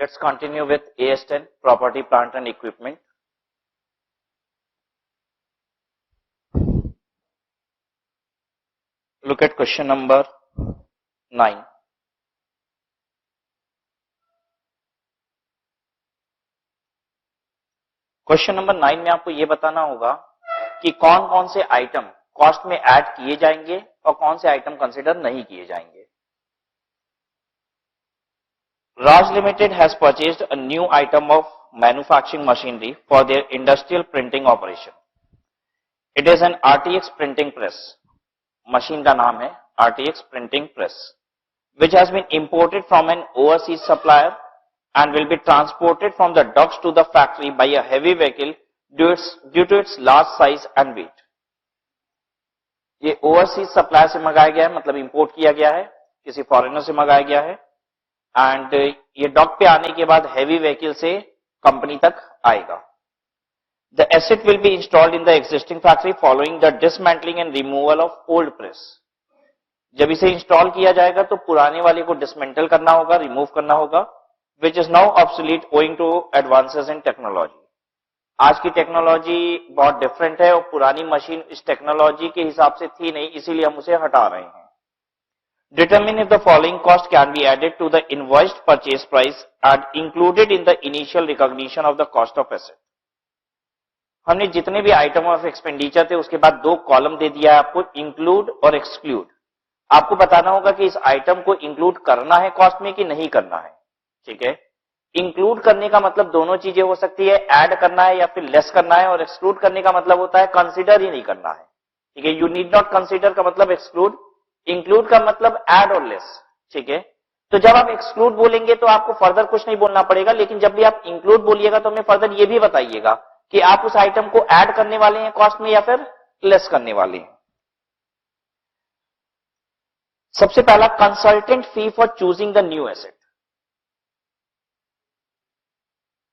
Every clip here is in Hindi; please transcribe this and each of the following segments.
Let's continue with AS10 property, plant and equipment. Look at question number 9. Question number 9 में आपको यह बताना होगा कि कौन कौन से आइटम कॉस्ट में ऐड किए जाएंगे और कौन से आइटम कंसिडर नहीं किए जाएंगे. Raj Limited has purchased a new item of manufacturing machinery for their industrial printing operation. It is an RTX printing press. Machine का नाम है RTX printing press, which has been imported from an overseas supplier and will be transported from the docks to the factory by a heavy vehicle due to its large size and weight. ये ओवरसीज सप्लायर से मंगाया गया है, मतलब इंपोर्ट किया गया है, किसी फॉरेनर से मंगाया गया है एंड ये डॉक पे आने के बाद हेवी व्हीकल से कंपनी तक आएगा. The asset will be installed in the existing factory following the dismantling and removal of old press. जब इसे इंस्टॉल किया जाएगा तो पुराने वाले को डिसमेंटल करना होगा, रिमूव करना होगा, which is now obsolete owing to advances in technology. आज की टेक्नोलॉजी बहुत डिफरेंट है और पुरानी मशीन इस टेक्नोलॉजी के हिसाब से थी नहीं, इसीलिए हम उसे हटा रहे हैं. Determine if the following cost can be added to the invoiced purchase price and included in the initial recognition of the cost of asset. हमने जितने भी आइटम ऑफ एक्सपेंडिचर थे उसके बाद दो कॉलम दे दिया है आपको, इंक्लूड और एक्सक्लूड. आपको बताना होगा कि इस आइटम को इंक्लूड करना है कॉस्ट में कि नहीं करना है. ठीक है, इंक्लूड करने का मतलब दोनों चीजें हो सकती है, ऐड करना है या फिर लेस करना है, और एक्सक्लूड करने का मतलब होता है कंसीडर ही नहीं करना है. ठीक है, यू नीड नॉट कंसीडर का मतलब एक्सक्लूड, इंक्लूड का मतलब ऐड और लेस. ठीक है, तो जब आप एक्सक्लूड बोलेंगे तो आपको फर्दर कुछ नहीं बोलना पड़ेगा, लेकिन जब भी आप इंक्लूड बोलिएगा तो हमें फर्दर ये भी बताइएगा कि आप उस आइटम को ऐड करने वाले हैं कॉस्ट में या फिर लेस करने वाले हैं. सबसे पहला, consultant fee for choosing the new asset.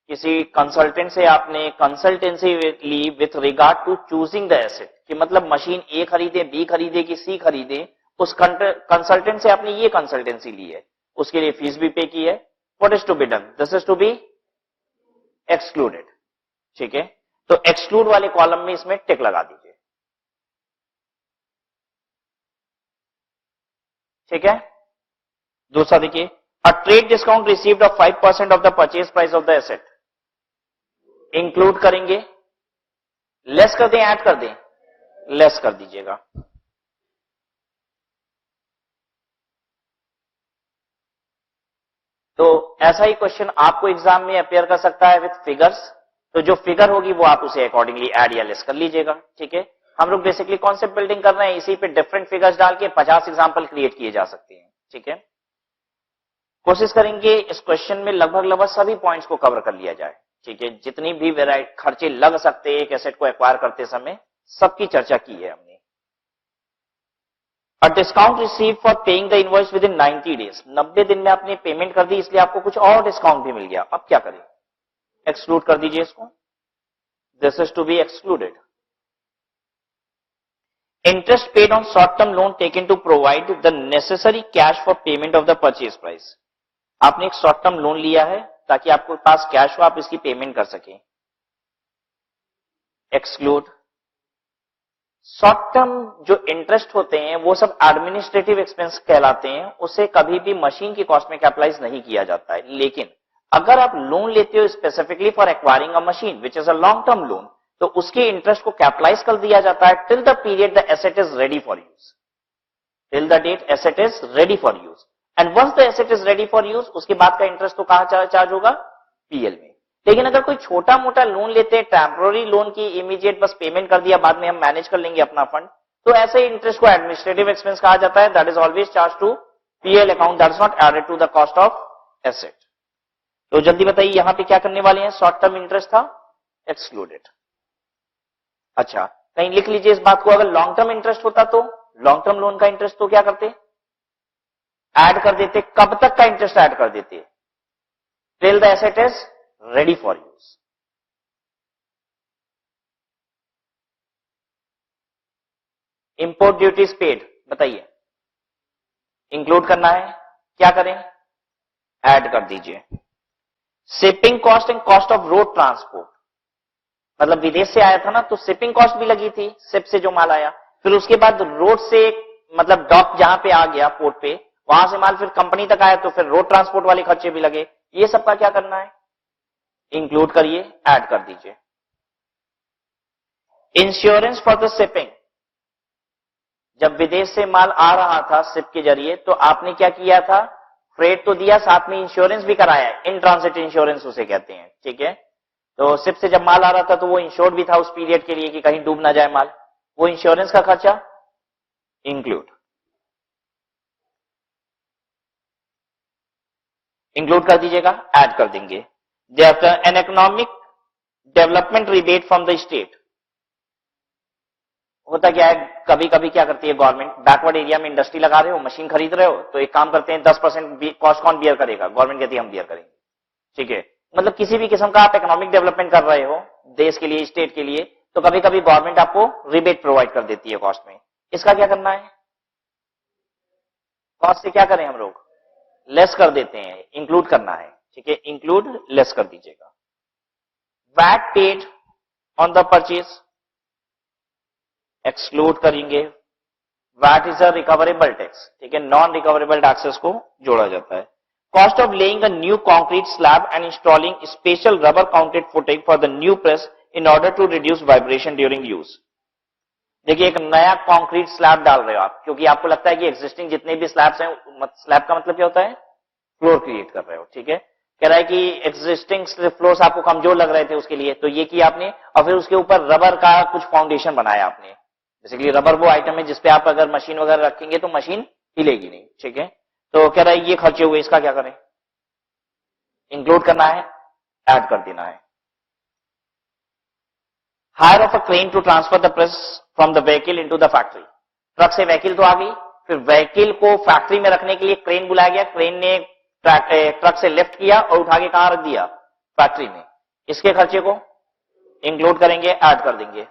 किसी कंसल्टेंट से आपने कंसल्टेंसी ली with regard to choosing the asset, कि मतलब मशीन ए खरीदे, बी खरीदे कि सी खरीदे, उस कंसल्टेंट से आपने ये कंसल्टेंसी ली है, उसके लिए फीस भी पे की है. What is to be done? This is to be excluded. ठीक है, तो एक्सक्लूड वाले कॉलम में इसमें टिक लगा दीजिए. ठीक है, दूसरा देखिए, अ trade discount received of 5% of the purchase price of the asset. Include करेंगे, लेस कर दें, ऐड कर दें, लेस कर दीजिएगा. तो ऐसा ही क्वेश्चन आपको एग्जाम में अपेयर कर सकता है विथ फिगर्स. तो जो फिगर होगी वो आप उसे अकॉर्डिंगली ऐड या लेस कर लीजिएगा. ठीक है, हम लोग बेसिकली कॉन्सेप्ट बिल्डिंग कर रहे हैं, इसी पे डिफरेंट फिगर्स डाल के 50 एग्जांपल क्रिएट किए जा सकते हैं. ठीक है, कोशिश करेंगे इस क्वेश्चन में लगभग सभी पॉइंट्स को कवर कर लिया जाए. ठीक है, जितनी भी वेराइटी खर्चे लग सकते हैं एक एसेट को एक्वायर करते समय, सबकी चर्चा की है हमने. अ discount receive for paying the invoice with in 90 days. 90 दिन में आपने पेमेंट कर दी, इसलिए आपको कुछ और डिस्काउंट भी मिल गया. अब क्या करें? एक्सक्लूड कर दीजिए इसको. This is to be excluded. Interest paid on short term loan taken to provide the necessary cash for payment of the purchase price. आपने एक शॉर्ट टर्म लोन लिया है ताकि आपके पास कैश हो, आप इसकी पेमेंट कर सकें. एक्सक्लूड. शॉर्ट टर्म जो इंटरेस्ट होते हैं वो सब एडमिनिस्ट्रेटिव एक्सपेंस कहलाते हैं, उसे कभी भी मशीन की कॉस्ट में कैपिटलाइज नहीं किया जाता है. लेकिन अगर आप लोन लेते हो specifically for acquiring a machine which is a long term loan, तो उसके इंटरेस्ट को कैपिटलाइज कर दिया जाता है till the period the asset is ready for use. Till the date asset is ready for use, and once the asset is ready for use, उसके बाद का इंटरेस्ट तो कहां चार्ज होगा? पीएल में. लेकिन अगर कोई छोटा मोटा लोन लेते हैं, टेम्पोररी लोन की इमीडिएट बस पेमेंट कर दिया, बाद में हम मैनेज कर लेंगे अपना फंड, तो ऐसे इंटरेस्ट को एडमिनिस्ट्रेटिव एक्सपेंस कहा जाता है. That is always charge to PL account, that is not added to the cost of asset. तो जल्दी बताइए यहां पे क्या करने वाले हैं? शॉर्ट टर्म इंटरेस्ट था, एक्सक्लूडेड. अच्छा, कहीं लिख लीजिए इस बात को, अगर लॉन्ग टर्म इंटरेस्ट होता तो लॉन्ग टर्म लोन का इंटरेस्ट तो क्या करते? ऐड कर देते. कब तक का इंटरेस्ट ऐड कर देते? Till the asset is ready for use. Import duties paid, बताइए इंक्लूड करना है, क्या करें? ऐड कर दीजिए. Shipping cost and cost of road transport, मतलब विदेश से आया था ना, तो शिपिंग कॉस्ट भी लगी थी, शिप से जो माल आया, फिर उसके बाद रोड से मतलब डॉक जहां पे आ गया पोर्ट पे, वहां से माल फिर कंपनी तक आया, तो फिर रोड ट्रांसपोर्ट वाले खर्चे भी लगे। ये सबका क्या करना है, इंक्लूड करिए, ऐड कर दीजिए। इंश्योरेंस फॉर द शिपिंग, जब विदेश से माल आ रहा था शिप के जरिए, तो आपने क्या किया था, फ्रेट तो दिया, साथ में इंश्योरेंस भी कराया, इन ट्रांसिट इंश्योरेंस उसे कहते हैं, ठीक है। तो शिप से जब माल आ रहा था तो वो इंश्योर्ड भी था उस पीरियड के लिए कि कहीं डूब ना जाए माल, वो इंश्योरेंस का खर्चा इंक्लूड कर दीजिएगा, ऐड कर देंगे। An economic development rebate from the state, होता क्या है, कभी कभी क्या करती है गवर्नमेंट, बैकवर्ड एरिया में इंडस्ट्री लगा रहे हो, मशीन खरीद रहे हो, तो एक काम करते हैं 10% कॉस्ट कौन बियर करेगा, गवर्नमेंट कहती है हम बियर करेंगे, ठीक है। मतलब किसी भी किस्म का आप इकोनॉमिक डेवलपमेंट कर रहे हो देश के लिए, स्टेट के लिए, तो कभी कभी गवर्नमेंट आपको रिबेट प्रोवाइड कर देती है कॉस्ट में। इसका क्या करना है, कॉस्ट से क्या करें हम लोग, लेस कर देते हैं, इंक्लूड करना है, ठीक है, इंक्लूड लेस कर दीजिएगा। VAT paid on the purchase, exclude करेंगे। VAT is a recoverable tax, ठीक है, नॉन रिकवरेबल टैक्सेस को जोड़ा जाता है। Cost of laying a new concrete slab and installing special rubber counted footing for the new press in order to reduce vibration during use. देखिए, एक नया कंक्रीट स्लैब डाल रहे हो आप, क्योंकि आपको लगता है कि एक्जिस्टिंग जितने भी स्लैब्स हैं, स्लैब का मतलब क्या होता है, फ्लोर क्रिएट कर रहे हो, ठीक है। कह रहा है कि एक्जिस्टिंग फ्लोर्स आपको कमजोर लग रहे थे उसके लिए, तो ये किया आपने, और फिर उसके ऊपर रबर का कुछ फाउंडेशन बनाया आपने। बेसिकली रबर वो आइटम है जिसपे आप अगर मशीन वगैरह रखेंगे तो मशीन हिलेगी नहीं, ठीक है। तो कह रहा है ये खर्चे हुए, इसका क्या करें, इंक्लूड करना है, ऐड कर देना है। Hire of a crane to transfer the press from the vehicle into the factory, truck से व्हीकल तो आ गई, फिर व्हीकल को फैक्ट्री में रखने के लिए क्रेन बुलाया गया, क्रेन ने ट्रक से लिफ्ट किया और उठा के कहां रख दिया, फैक्ट्री में। इसके खर्चे को इंक्लूड करेंगे, ऐड कर देंगे।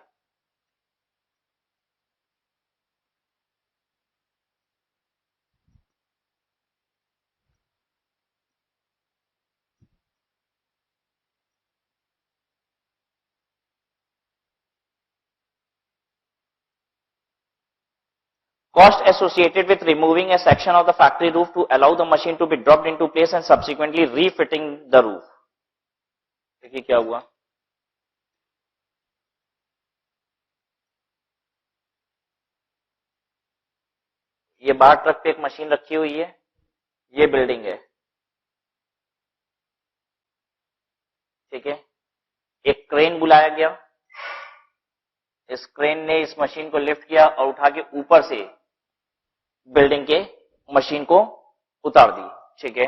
Cost associated with removing a section of the factory roof to allow the machine to be dropped into place and subsequently refitting the roof। देखिए क्या हुआ, ये बाहर ट्रक पे एक मशीन रखी हुई है, ये बिल्डिंग है, ठीक है। एक क्रेन बुलाया गया, इस क्रेन ने इस मशीन को लिफ्ट किया और उठा के ऊपर से बिल्डिंग के मशीन को उतार दी, ठीक है।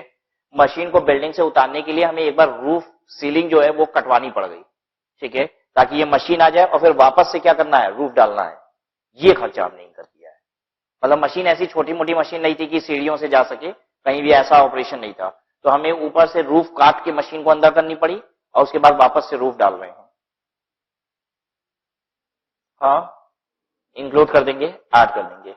मशीन को बिल्डिंग से उतारने के लिए हमें एक बार रूफ सीलिंग जो है वो कटवानी पड़ गई, ठीक है, ताकि ये मशीन आ जाए और फिर वापस से क्या करना है, रूफ डालना है। ये खर्चा हमने इंकर किया है। मतलब मशीन ऐसी छोटी मोटी मशीन नहीं थी कि सीढ़ियों से जा सके, कहीं भी ऐसा ऑपरेशन नहीं था, तो हमें ऊपर से रूफ काट के मशीन को अंदर करनी पड़ी और उसके बाद वापस से रूफ डाल रहे हैं। हाँ, इंक्लूड कर देंगे, ऐड कर देंगे।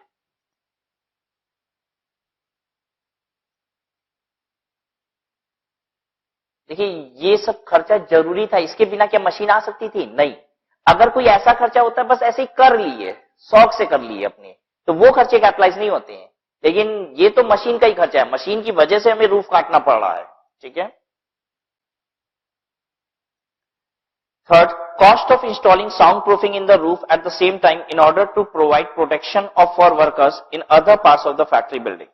देखिए, ये सब खर्चा जरूरी था, इसके बिना क्या मशीन आ सकती थी, नहीं। अगर कोई ऐसा खर्चा होता है बस ऐसे ही कर लिए, शौक से कर लिए अपने, तो वो खर्चे कैपिटलाइज नहीं होते हैं। लेकिन ये तो मशीन का ही खर्चा है, मशीन की वजह से हमें रूफ काटना पड़ रहा है, ठीक है। Third, cost of installing sound proofing in the roof at the same time in order to provide protection of for workers in other parts of the factory building.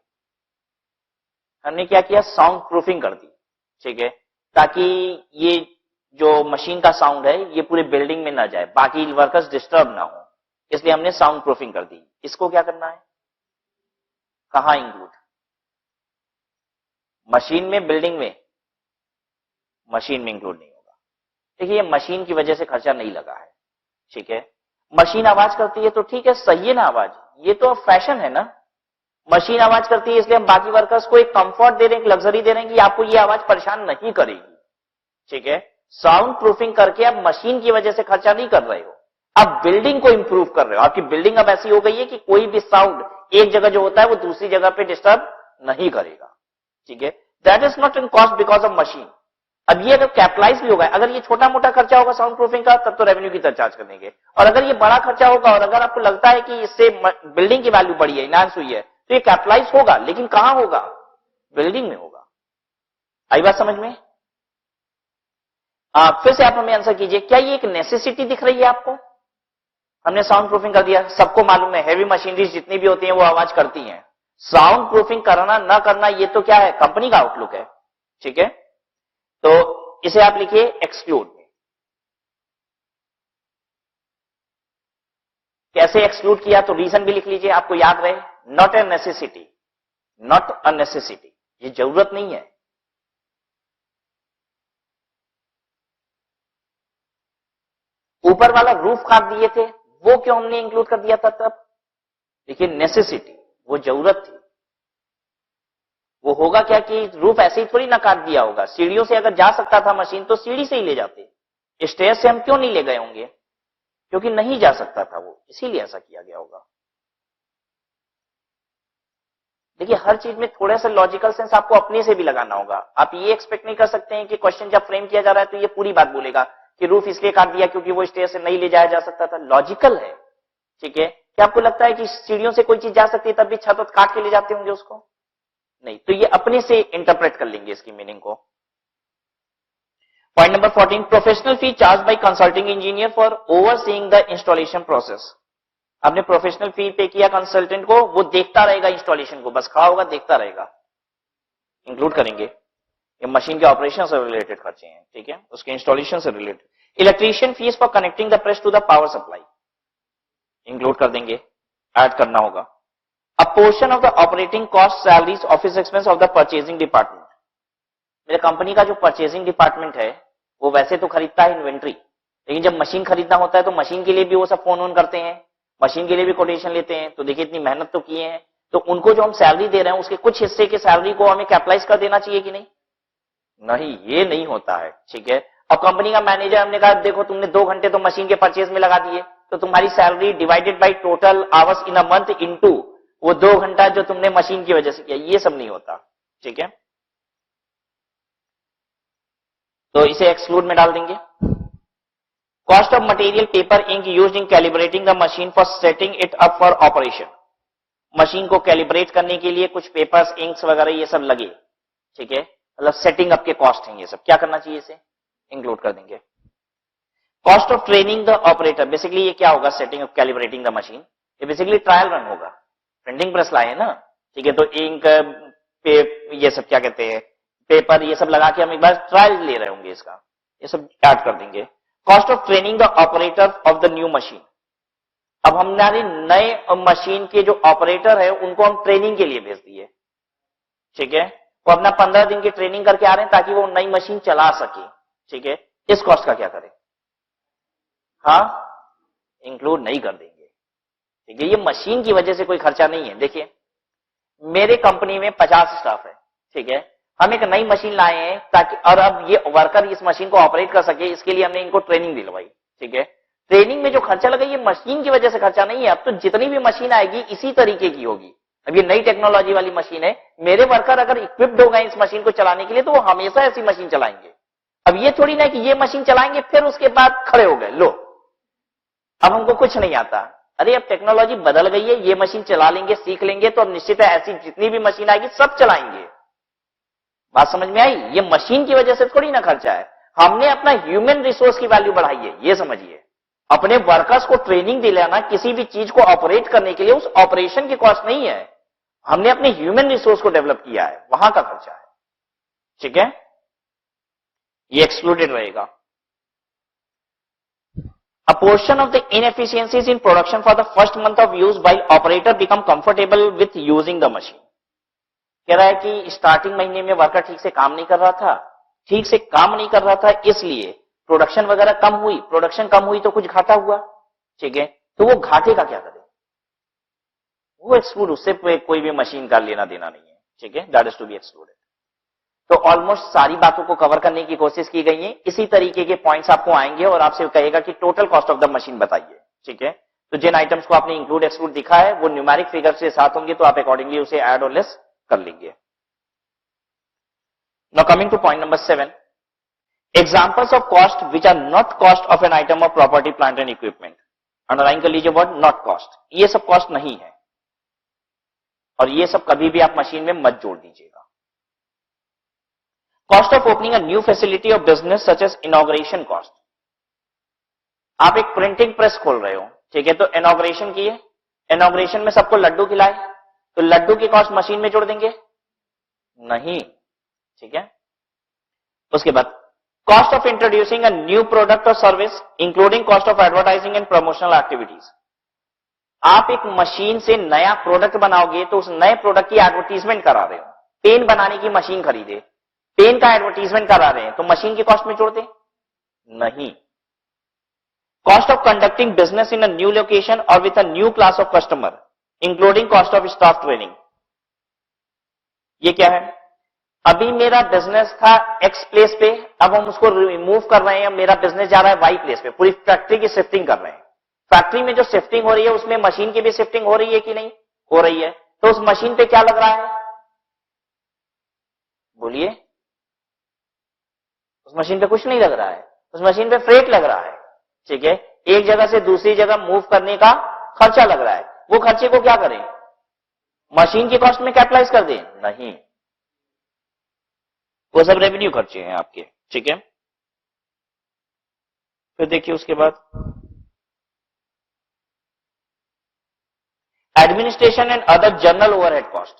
हमने क्या किया, साउंड प्रूफिंग कर दी, ठीक है, ताकि ये जो मशीन का साउंड है ये पूरे बिल्डिंग में ना जाए, बाकी वर्कर्स डिस्टर्ब ना हो, इसलिए हमने साउंड प्रूफिंग कर दी। इसको क्या करना है, कहां इंक्लूड, मशीन में, बिल्डिंग में, मशीन में इंक्लूड नहीं होगा। देखिए, मशीन की वजह से खर्चा नहीं लगा है, ठीक है। मशीन आवाज करती है तो ठीक है, सही है ना आवाज, ये तो फैशन है ना। मशीन आवाज करती है इसलिए हम बाकी वर्कर्स को एक कंफर्ट दे रहे हैं, एक लग्जरी दे रहे हैं कि आपको ये आवाज परेशान नहीं करेगी, ठीक है। साउंड प्रूफिंग करके आप मशीन की वजह से खर्चा नहीं कर रहे हो, आप बिल्डिंग को इंप्रूव कर रहे हो। आपकी बिल्डिंग अब ऐसी हो गई है कि कोई भी साउंड एक जगह जो होता है वो दूसरी जगह पे डिस्टर्ब नहीं करेगा, ठीक है। That is not in cost because of machine. अब ये अगर कैपिटलाइज भी होगा, अगर ये छोटा मोटा खर्चा होगा साउंड प्रूफिंग का, तब तो रेवेन्यू की तरह चार्ज कर देंगे। और अगर ये बड़ा खर्चा होगा और अगर आपको लगता है कि इससे बिल्डिंग की वैल्यू बढ़ी है, इनहांस हुई है, तो ये कैपिटलाइज होगा, लेकिन कहां होगा? बिल्डिंग में होगा। आई बात समझ में? फिर से आप हमें आंसर कीजिए, क्या ये एक नेसेसिटी दिख रही है आपको? हमने साउंड प्रूफिंग कर दिया, सबको मालूम है हेवी मशीनरीज जितनी भी होती हैं वो आवाज करती हैं। साउंड प्रूफिंग करना ना करना ये तो क्या है, कंपनी का आउटलुक है, ठीक है। तो इसे आप लिखिए एक्सक्लूड में। कैसे एक्सक्लूड किया, तो रीजन भी लिख लीजिए, आपको याद रहे, not a necessity, not a necessity, ये जरूरत नहीं है। ऊपर वाला रूफ काट दिए थे, वो क्यों हमने इंक्लूड कर दिया था तब? देखिए नेसेसिटी, वो जरूरत थी। वो होगा क्या कि रूफ ऐसे ही थोड़ी ना काट दिया होगा, सीढ़ियों से अगर जा सकता था मशीन तो सीढ़ी से ही ले जाते, स्टेयर से हम क्यों नहीं ले गए होंगे? क्योंकि नहीं जा सकता था वो, इसीलिए ऐसा किया गया होगा। देखिए हर चीज में थोड़ा सा लॉजिकल सेंस आपको अपने से भी लगाना होगा। आप ये एक्सपेक्ट नहीं कर सकते हैं कि क्वेश्चन जब फ्रेम किया जा रहा है तो ये पूरी बात बोलेगा कि रूफ इसलिए काट दिया क्योंकि वो स्टेयर से नहीं ले जाया जा सकता था। लॉजिकल है, ठीक है। क्या आपको लगता है कि सीढ़ियों से कोई चीज जा सकती है तब भी छत काट के ले जाते होंगे उसको? नहीं। तो ये अपने से इंटरप्रेट कर लेंगे इसकी मीनिंग को। Point number 14, professional fee charge by consulting engineer for overseeing the installation process. आपने प्रोफेशनल फी पे किया कंसल्टेंट को, वो देखता रहेगा इंस्टॉलेशन को, बस खड़ा होगा देखता रहेगा। इंक्लूड करेंगे, ये मशीन के ऑपरेशन से रिलेटेड खर्चे हैं, ठीक है, उसके इंस्टॉलेशन से रिलेटेड। Electrician fees for connecting the press to the power supply, include कर देंगे, ऐड करना होगा। A portion of the operating cost, salaries, office expense of the purchasing department. मेरे कंपनी का जो परचेजिंग डिपार्टमेंट है वो वैसे तो खरीदता है इन्वेंट्री, लेकिन जब मशीन खरीदना होता है तो मशीन के लिए भी वो सब फोन ऑन करते हैं, मशीन के लिए भी कोटेशन लेते हैं। तो देखिए इतनी मेहनत तो किए हैं, तो उनको जो हम सैलरी दे रहे हैं उसके कुछ हिस्से की सैलरी को हमें कैपिटलाइज कर देना चाहिए कि नहीं? नहीं, ये नहीं होता है, ठीक है। अब कंपनी का मैनेजर हमने कहा देखो तुमने 2 घंटे तो मशीन के परचेज में लगा दिए, तो तुम्हारी salary divided by total hours in a month into वो 2 घंटा जो तुमने मशीन की वजह से किया, ये सब नहीं होता, ठीक है। तो इसे एक्सक्लूड में डाल देंगे। Cost of material, paper, ink used in calibrating the machine for setting it up for operation. Machine को कैलिब्रेट करने के लिए कुछ पेपर्स, इंक्स वगैरह ये सब लगे, ठीक है, मतलब सेटिंग अप के कॉस्ट हैं ये सब, क्या करना चाहिए, इसे इंक्लूड कर देंगे। Cost of training the operator, basically ये क्या होगा, setting up calibrating the machine, ये बेसिकली ट्रायल रन होगा। प्रिंटिंग प्रेस लाए ना, ठीक है, तो इंक, ये सब क्या कहते हैं, पेपर, ये सब लगा के हम एक बार ट्रायल ले रहे होंगे इसका, ये सब ऐड कर देंगे। Cost of training the operator of the new machine, अब हमारे नए मशीन के जो ऑपरेटर है उनको हम ट्रेनिंग के लिए भेज दिए, ठीक है, वो अपना 15 दिन की ट्रेनिंग करके आ रहे हैं ताकि वो नई मशीन चला सके, ठीक है। इस कॉस्ट का क्या करें? हाँ, इंक्लूड नहीं कर देंगे, ठीक है, ये मशीन की वजह से कोई खर्चा नहीं है। देखिए मेरे कंपनी में 50 स्टाफ है, ठीक है, हम एक नई मशीन लाए हैं ताकि, और अब ये वर्कर इस मशीन को ऑपरेट कर सके, इसके लिए हमने इनको ट्रेनिंग दिलवाई, ठीक है। ट्रेनिंग में जो खर्चा लगा ये मशीन की वजह से खर्चा नहीं है। अब तो जितनी भी मशीन आएगी इसी तरीके की होगी। अब ये नई टेक्नोलॉजी वाली मशीन है, मेरे वर्कर अगर इक्विप्ड हो गए इस मशीन को चलाने के लिए तो वो हमेशा ऐसी मशीन चलाएंगे। अब ये थोड़ी ना कि ये मशीन चलाएंगे फिर उसके बाद खड़े हो गए, लो अब हमको कुछ नहीं आता। अरे अब टेक्नोलॉजी बदल गई है, ये मशीन चला लेंगे, सीख लेंगे तो अब निश्चित है ऐसी जितनी भी मशीन आएगी सब चलाएंगे। बात समझ में आई? ये मशीन की वजह से थोड़ी ना खर्चा है, हमने अपना ह्यूमन रिसोर्स की वैल्यू बढ़ाई है, ये समझिए। अपने वर्कर्स को ट्रेनिंग दिलाना किसी भी चीज को ऑपरेट करने के लिए, उस ऑपरेशन की कॉस्ट नहीं है, हमने अपने ह्यूमन रिसोर्स को डेवलप किया है, वहां का खर्चा है, ठीक है, ये एक्सक्लूडेड रहेगा। A portion of the inefficiencies in production for the first month of use while operator become comfortable with using the machine. कह रहा है कि स्टार्टिंग महीने में वर्कर ठीक से काम नहीं कर रहा था, ठीक से काम नहीं कर रहा था इसलिए प्रोडक्शन वगैरह कम हुई, प्रोडक्शन कम हुई तो कुछ घाटा हुआ, ठीक है, तो वो घाटे का क्या करे, वो एक्सक्लूड, उससे कोई भी मशीन का लेना देना नहीं है, ठीक है, that is to be excluded. तो ऑलमोस्ट सारी बातों को कवर करने की कोशिश की गई है। इसी तरीके के पॉइंट्स आपको आएंगे और आपसे कहेगा कि total cost of the machine बताइए, ठीक है। तो जिन आइटम्स को आपने इंक्लूड एक्सक्लूड दिखा है वो न्यूमेरिक फिगर से साथ होंगे तो आप अकॉर्डिंगली उसे ऐड और लेस कर लेंगे। Now coming to point number 7, examples of cost which are not cost of an item of property plant and equipment, underline कर लीजिए वर्ड नॉट कॉस्ट, ये सब कॉस्ट नहीं है और ये सब कभी भी आप मशीन में मत जोड़ दीजिएगा। Cost of opening a new facility of business such as inauguration cost, आप एक प्रिंटिंग प्रेस खोल रहे हो, ठीक है, तो इनॉग्रेशन की है, इनॉग्रेशन में सबको लड्डू खिलाए, तो लड्डू की कॉस्ट मशीन में जोड़ देंगे? नहीं, ठीक है। उसके बाद cost of introducing a new product और service including cost of advertising and promotional activities, आप एक मशीन से नया प्रोडक्ट बनाओगे तो उस नए प्रोडक्ट की एडवर्टीजमेंट करा रहे हो, पेन बनाने की मशीन खरीदे, पेन का एडवर्टीजमेंट करा रहे हैं, तो मशीन की कॉस्ट में जोड़ दे? नहीं। Cost of conducting business in a new location और with a new class of customer including cost of staff training, ये क्या है? अभी मेरा बिजनेस था एक्स प्लेस पे, अब हम उसको रिमूव कर रहे हैं, मेरा बिजनेस जा रहा है वाई प्लेस पे, पूरी फैक्ट्री की शिफ्टिंग कर रहे हैं। फैक्ट्री में जो शिफ्टिंग हो रही है उसमें मशीन की भी शिफ्टिंग हो रही है कि नहीं हो रही है? तो उस मशीन पे क्या लग रहा है? बोलिए। उस मशीन पे कुछ नहीं लग रहा है, उस मशीन पे फ्रेट लग रहा है, ठीक है, एक जगह से दूसरी जगह मूव करने का खर्चा लग रहा है, वो खर्चे को क्या करें? मशीन की कॉस्ट में कैपिटलाइज कर दें? नहीं, वो सब रेवेन्यू खर्चे हैं आपके, ठीक है। फिर देखिए उसके बाद administration and other general overhead cost,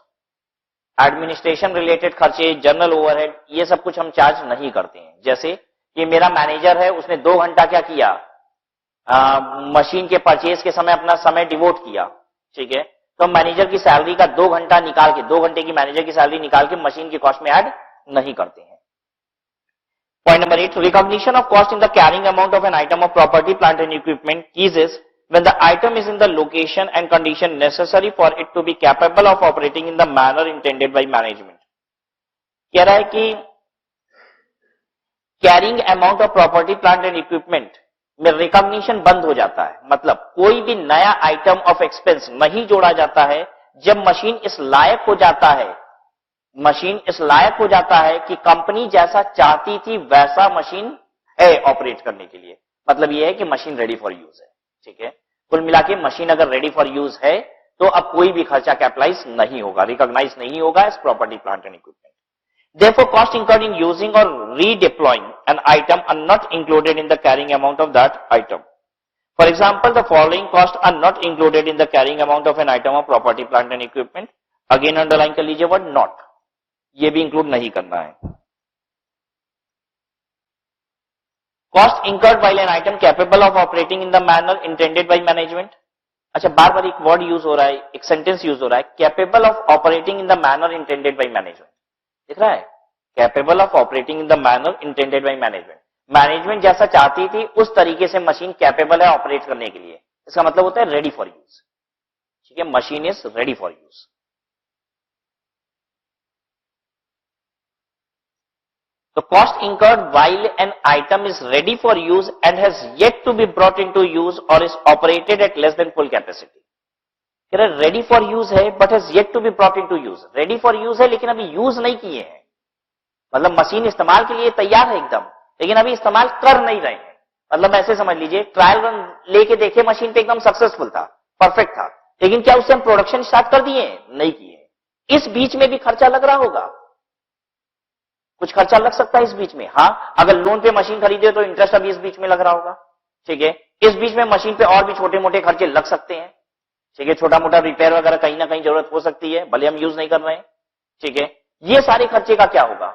administration related खर्चे, जनरल ओवरहेड, ये सब कुछ हम चार्ज नहीं करते हैं। जैसे कि मेरा मैनेजर है, उसने 2 घंटा क्या किया, मशीन के परचेज के समय अपना समय डिवोट किया, ठीक है, तो मैनेजर की सैलरी का 2 घंटा निकाल के, 2 घंटे की मैनेजर की सैलरी निकाल के मशीन की कॉस्ट में ऐड नहीं करते हैं। Point number 8, recognition of cost in the carrying amount of an item of property plant and equipment keys is when the item is in the location and condition necessary for it to be capable of operating in the manner intended by management। कह रहा है कि carrying amount of property plant and equipment में रिकॉग्निशन बंद हो जाता है, मतलब कोई भी नया आइटम ऑफ एक्सपेंस नहीं जोड़ा जाता है जब मशीन इस लायक हो जाता है, मशीन इस लायक हो जाता है कि कंपनी जैसा चाहती थी वैसा मशीन है ऑपरेट करने के लिए। मतलब यह है कि मशीन रेडी फॉर यूज है, ठीक है। कुल मिला के मशीन अगर रेडी फॉर यूज है तो अब कोई भी खर्चा कैपिटलाइज नहीं होगा, रिकॉग्नाइज नहीं होगा as property plant and equipment. Therefore, cost incurred in using or redeploying an item are not included in the carrying amount of that item. For example, the following costs are not included in the carrying amount of an item of property, plant and equipment. Again underline कर लीजिए word not, ये भी include नहीं करना है। Cost incurred while an item capable of operating in the manner intended by management. अच्छा, बार बार एक वर्ड यूज हो रहा है, एक सेंटेंस यूज हो रहा है, capable of operating in the manner intended by management, दिख रहा है? Capable of operating in the manner intended by management, management जैसा चाहती थी उस तरीके से मशीन कैपेबल है ऑपरेट करने के लिए, इसका मतलब होता है रेडी फॉर यूज, ठीक है, machine is ready for use. The cost incurred while an item is ready for use and has yet to be brought into use or is operated at less than full capacity. Ready for use है but has yet to be brought into use, ready for use है लेकिन अभी यूज नहीं किए हैं, मतलब मशीन इस्तेमाल के लिए तैयार है एकदम, लेकिन अभी इस्तेमाल कर नहीं रहे हैं। मतलब ऐसे समझ लीजिए, ट्रायल रन लेके देखे, मशीन पे एकदम सक्सेसफुल था, परफेक्ट था, लेकिन क्या उससे हम प्रोडक्शन स्टार्ट कर दिए? नहीं किए। इस बीच में भी खर्चा लग रहा होगा, कुछ खर्चा लग सकता है इस बीच में। हाँ, अगर लोन पे मशीन खरीदे तो इंटरेस्ट अभी इस बीच में लग रहा होगा, ठीक है। इस बीच में मशीन पे और भी छोटे मोटे खर्चे लग सकते हैं, ठीक है, छोटा मोटा रिपेयर वगैरह कहीं ना कहीं जरूरत हो सकती है, भले हम यूज नहीं कर रहे हैं, ठीक है। ये सारे खर्चे का क्या होगा?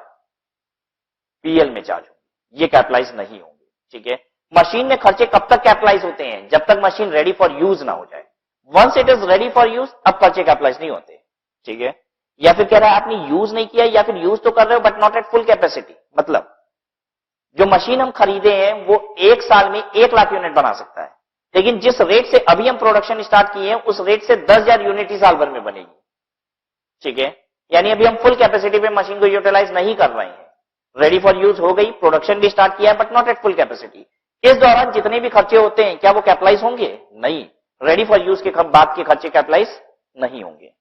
पीएल में चार्ज होंगे, ये कैपिटलाइज नहीं होंगे, ठीक है। मशीन में खर्चे कब तक कैपिटलाइज होते हैं? जब तक मशीन रेडी फॉर यूज ना हो जाए। Once it is ready for use, अब खर्चे कैपिटलाइज नहीं होते, ठीक है। या फिर कह रहा है आपने यूज नहीं किया, या फिर यूज तो कर रहे हो but not at full capacity, मतलब जो मशीन हम खरीदे हैं वो 1 साल में 1 लाख यूनिट बना सकता है, लेकिन जिस रेट से अभी हम प्रोडक्शन स्टार्ट किए हैं उस रेट से 10,000 यूनिट ही साल भर में बनेगी, ठीक है। यानी अभी हम फुल कैपेसिटी पे मशीन को यूटिलाइज नहीं कर रहे हैं, रेडी फॉर यूज हो गई, प्रोडक्शन भी स्टार्ट किया है but not at full capacity. इस दौरान जितने भी खर्चे होते हैं क्या वो कैपिटलाइज होंगे? नहीं, रेडी फॉर यूज के बाद के खर्चे कैपिटलाइज नहीं होंगे।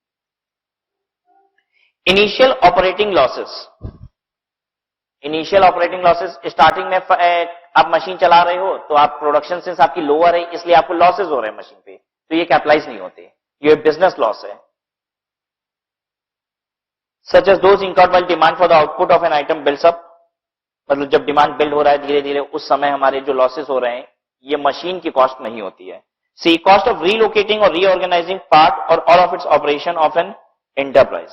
Initial operating losses, initial operating losses, starting में आप मशीन चला रहे हो तो आप प्रोडक्शन सेंस आपकी लोअर है, इसलिए आपको लॉसेस हो रहे हैं मशीन पे, तो ये कैपिटलाइज नहीं होते, ये बिजनेस लॉस है। Such as those incurred while demand for the output of an item builds up, मतलब जब डिमांड बिल्ड हो रहा है धीरे धीरे, उस समय हमारे जो लॉसेस हो रहे हैं ये मशीन की कॉस्ट नहीं होती है। सी कॉस्ट ऑफ रीलोकेटिंग और रीऑर्गेनाइजिंग पार्ट और all of its operation of an enterprise.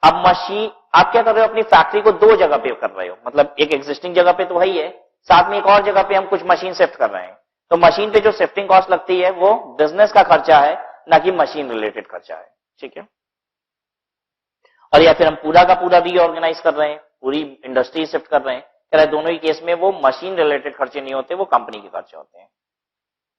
अब मशीन आप क्या कर रहे हो, अपनी फैक्ट्री को दो जगह पे कर रहे हो, मतलब एक एग्जिस्टिंग जगह पे तो वही है, साथ में एक और जगह पे हम कुछ मशीन शिफ्ट कर रहे हैं, तो मशीन पे जो शिफ्टिंग कॉस्ट लगती है वो बिजनेस का खर्चा है, ना कि मशीन रिलेटेड खर्चा है, ठीक है। और या फिर हम पूरा का पूरा रीऑर्गेनाइज कर रहे हैं, पूरी इंडस्ट्री शिफ्ट कर रहे हैं, कह रहे दोनों ही केस में वो मशीन रिलेटेड खर्चे नहीं होते, वो कंपनी के खर्चे होते हैं।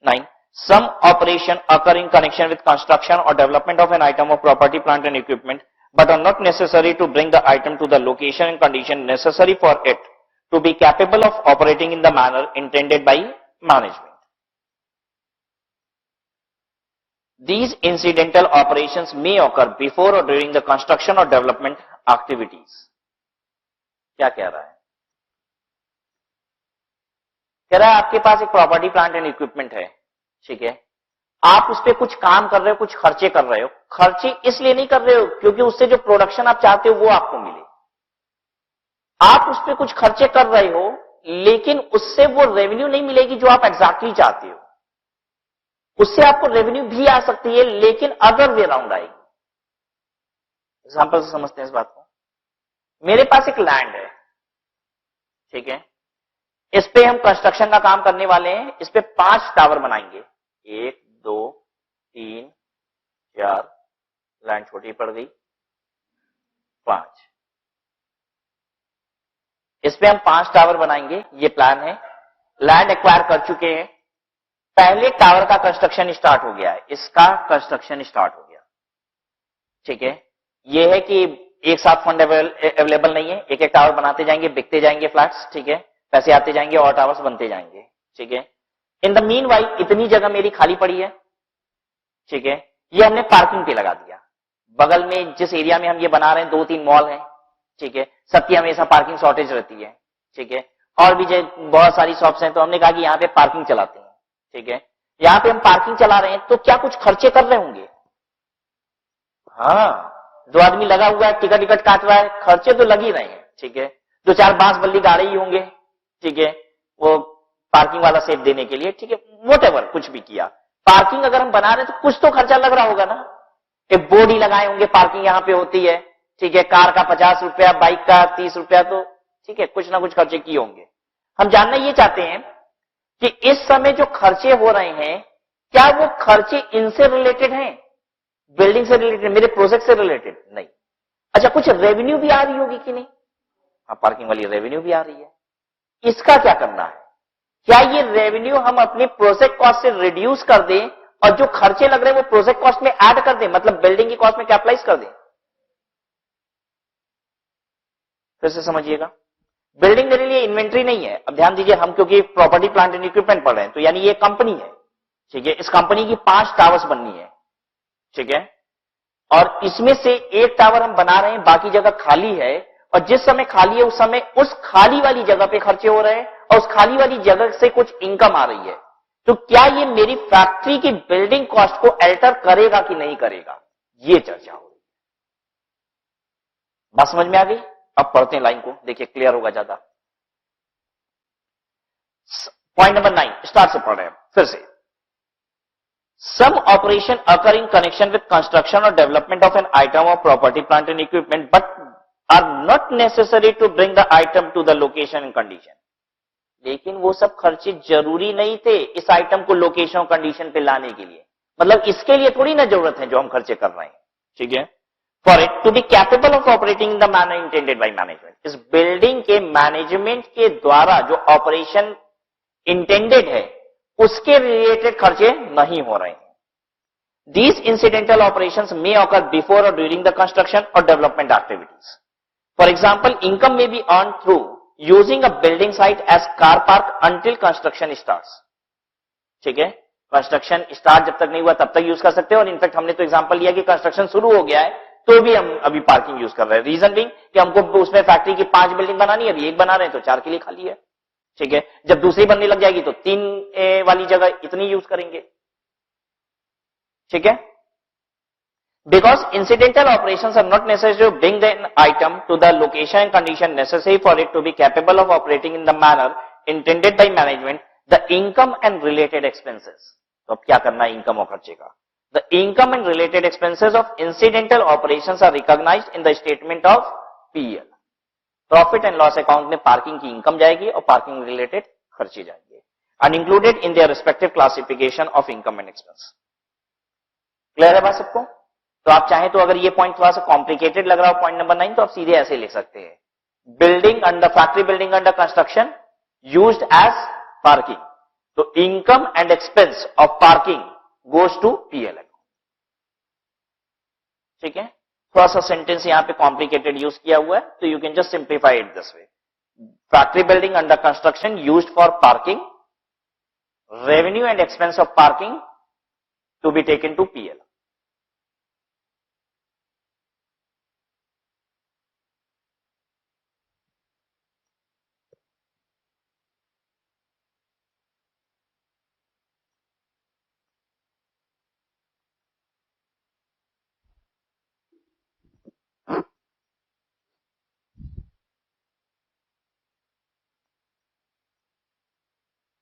9. Some operation occur in connection with construction or development of an item of property, plant and equipment, but are not necessary to bring the item to the location and condition necessary for it to be capable of operating in the manner intended by management. These incidental operations may occur before or during the construction or development activities. क्या कह रहा है? कह रहा है आपके पास एक प्रॉपर्टी, प्लांट एंड इक्विपमेंट है, ठीक है, आप उस पर कुछ काम कर रहे हो, कुछ खर्चे कर रहे हो, खर्चे इसलिए नहीं कर रहे हो क्योंकि उससे जो प्रोडक्शन आप चाहते हो वो आपको मिले, आप उस पर कुछ खर्चे कर रहे हो लेकिन उससे वो रेवेन्यू नहीं मिलेगी जो आप एग्जैक्टली चाहते हो, उससे आपको रेवेन्यू भी आ सकती है लेकिन अदर वे राउंड आएगी। एग्जांपल से समझते हैं इस बात को। मेरे पास एक लैंड है, ठीक है, इस पे हम कंस्ट्रक्शन का काम करने वाले हैं, इस पे 5 टावर बनाएंगे, 1 2 3 4, लैंड छोटी पड़ गई, 5, इस पे हम 5 टावर बनाएंगे, ये प्लान है, लैंड एक्वायर कर चुके हैं, पहले टावर का कंस्ट्रक्शन स्टार्ट हो गया है, इसका कंस्ट्रक्शन स्टार्ट हो गया, ठीक है। ये है कि एक साथ फंड अवेलेबल नहीं है, एक एक टावर बनाते जाएंगे, बिकते जाएंगे फ्लैट्स, ठीक है, पैसे आते जाएंगे और टावर्स बनते जाएंगे, ठीक है। इन द मीन वाइल इतनी जगह मेरी खाली पड़ी है, ठीक है, ये हमने पार्किंग पे लगा दिया, बगल में जिस एरिया में हम ये बना रहे हैं 2-3 मॉल हैं, ठीक है, सबकी हमेशा पार्किंग शॉर्टेज रहती है, ठीक है, और भी बहुत सारी शॉप्स हैं, तो हमने कहा कि यहाँ पे पार्किंग चलाते हैं, ठीक है, यहां पे हम पार्किंग चला रहे हैं तो क्या कुछ खर्चे कर रहे होंगे? हाँ, 2 आदमी लगा हुआ है, टिकट काट रहा है, खर्चे तो लग ही रहे हैं, ठीक है, 2-4 बांस बल्ली गाड़े ही होंगे, ठीक है, वो पार्किंग वाला सेट देने के लिए, ठीक है, व्हाटएवर कुछ भी किया, पार्किंग अगर हम बना रहे हैं तो कुछ तो खर्चा लग रहा होगा ना, एक बोर्ड ही लगाए होंगे पार्किंग यहां पे होती है, ठीक है, कार का 50 रुपया, बाइक का 30 रुपया, तो ठीक है, कुछ ना कुछ खर्चे किए होंगे। हम जानना ये चाहते हैं कि इस समय जो खर्चे हो रहे हैं क्या वो खर्चे इनसे रिलेटेड हैं, बिल्डिंग से रिलेटेड, मेरे प्रोजेक्ट से रिलेटेड नहीं। अच्छा, कुछ रेवेन्यू भी आ रही होगी कि नहीं? हाँ, पार्किंग वाली रेवेन्यू भी आ रही है, इसका क्या करना है? क्या ये रेवेन्यू हम अपने प्रोजेक्ट कॉस्ट से रिड्यूस कर दें और जो खर्चे लग रहे हैं वो प्रोजेक्ट कॉस्ट में ऐड कर दें, मतलब बिल्डिंग की कॉस्ट में कैपिटलाइज कर दें? फिर से समझिएगा, बिल्डिंग मेरे लिए इन्वेंट्री नहीं है। अब ध्यान दीजिए, हम क्योंकि प्रॉपर्टी, प्लांट एंड इक्विपमेंट पढ़ रहे हैं, तो यानी ये कंपनी है, ठीक है, इस कंपनी की 5 टावर्स बननी है, ठीक है, और इसमें से एक टावर हम बना रहे हैं, बाकी जगह खाली है, और जिस समय खाली है उस समय उस खाली वाली जगह पे खर्चे हो रहे हैं और उस खाली वाली जगह से कुछ इनकम आ रही है, तो क्या ये मेरी फैक्ट्री की बिल्डिंग कॉस्ट को अल्टर करेगा कि नहीं करेगा? ये चर्चा हो रही है। बात समझ में आ गई? अब पढ़ते हैं लाइन को, देखिए क्लियर होगा ज्यादा। पॉइंट नंबर 9 स्टार्ट से पढ़ रहे हैं फिर से। Some operation occur in connection with construction or development of an item of property, plant and equipment, but are not necessary to bring the item to the location and condition. लेकिन वो सब खर्चे जरूरी नहीं थे इस आइटम को लोकेशन और कंडीशन पे लाने के लिए, मतलब इसके लिए थोड़ी ना जरूरत है जो हम खर्चे कर रहे हैं, ठीक है। For it to be capable of operating in the manner intended by management, इस बिल्डिंग के मैनेजमेंट के द्वारा जो ऑपरेशन इंटेंडेड है उसके रिलेटेड खर्चे नहीं हो रहे हैं। These incidental operations may occur before or during the construction or development activities. For example, income may be earned through using a building site as car park until construction starts. ठीक है, कंस्ट्रक्शन स्टार्ट जब तक नहीं हुआ तब तक यूज कर सकते हो, और इनफैक्ट हमने तो एग्जांपल लिया कि कंस्ट्रक्शन शुरू हो गया है तो भी हम अभी पार्किंग यूज कर रहे हैं। रीजन भी कि हमको उसमें फैक्ट्री की 5 बिल्डिंग बनानी है, अभी एक बना रहे हैं तो 4 के लिए खाली है। ठीक है, जब दूसरी बनने लग जाएगी तो 3 वाली जगह इतनी यूज करेंगे। ठीक है, because incidental operations are not necessary to bring the item to the location and condition necessary for it to be capable of operating in the manner intended by management, the income and related expenses. तो अब क्या करना है इनकम और खर्चे का? The income and related expenses of incidental operations are recognized in the statement of PL. Profit and loss account में पार्किंग की इनकम जाएगी और पार्किंग रिलेटेड खर्चे जाएंगे, and included in their respective classification of income and expense. Clear है बात सबको? तो आप चाहें तो अगर ये पॉइंट थोड़ा सा कॉम्प्लिकेटेड लग रहा हो पॉइंट नंबर 9, तो आप सीधे ऐसे लिख सकते हैं, building under factory building under construction used as parking, तो income and expense of parking goes to PL account. ठीक है, थोड़ा सा सेंटेंस यहां पे कॉम्प्लिकेटेड यूज किया हुआ है, तो you can just simplify it this way, factory building under construction used for parking, revenue and expense of parking to be taken to PL.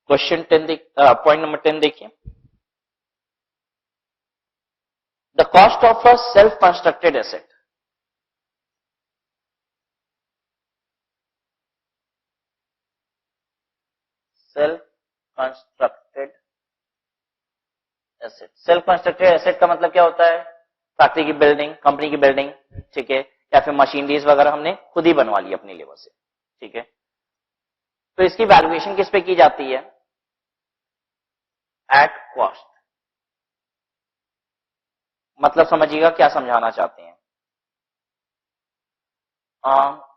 Question 10 point number 10 देखिए, the cost of a self constructed asset. Self constructed asset, self constructed asset का मतलब क्या होता है? फैक्ट्री की बिल्डिंग, कंपनी की बिल्डिंग, ठीक है, या फिर मशीनरीज वगैरह हमने खुद ही बनवा ली अपनी लेबर से। ठीक है, तो इसकी वैल्यूएशन किस पे की जाती है? At cost. मतलब समझिएगा क्या समझाना चाहते हैं।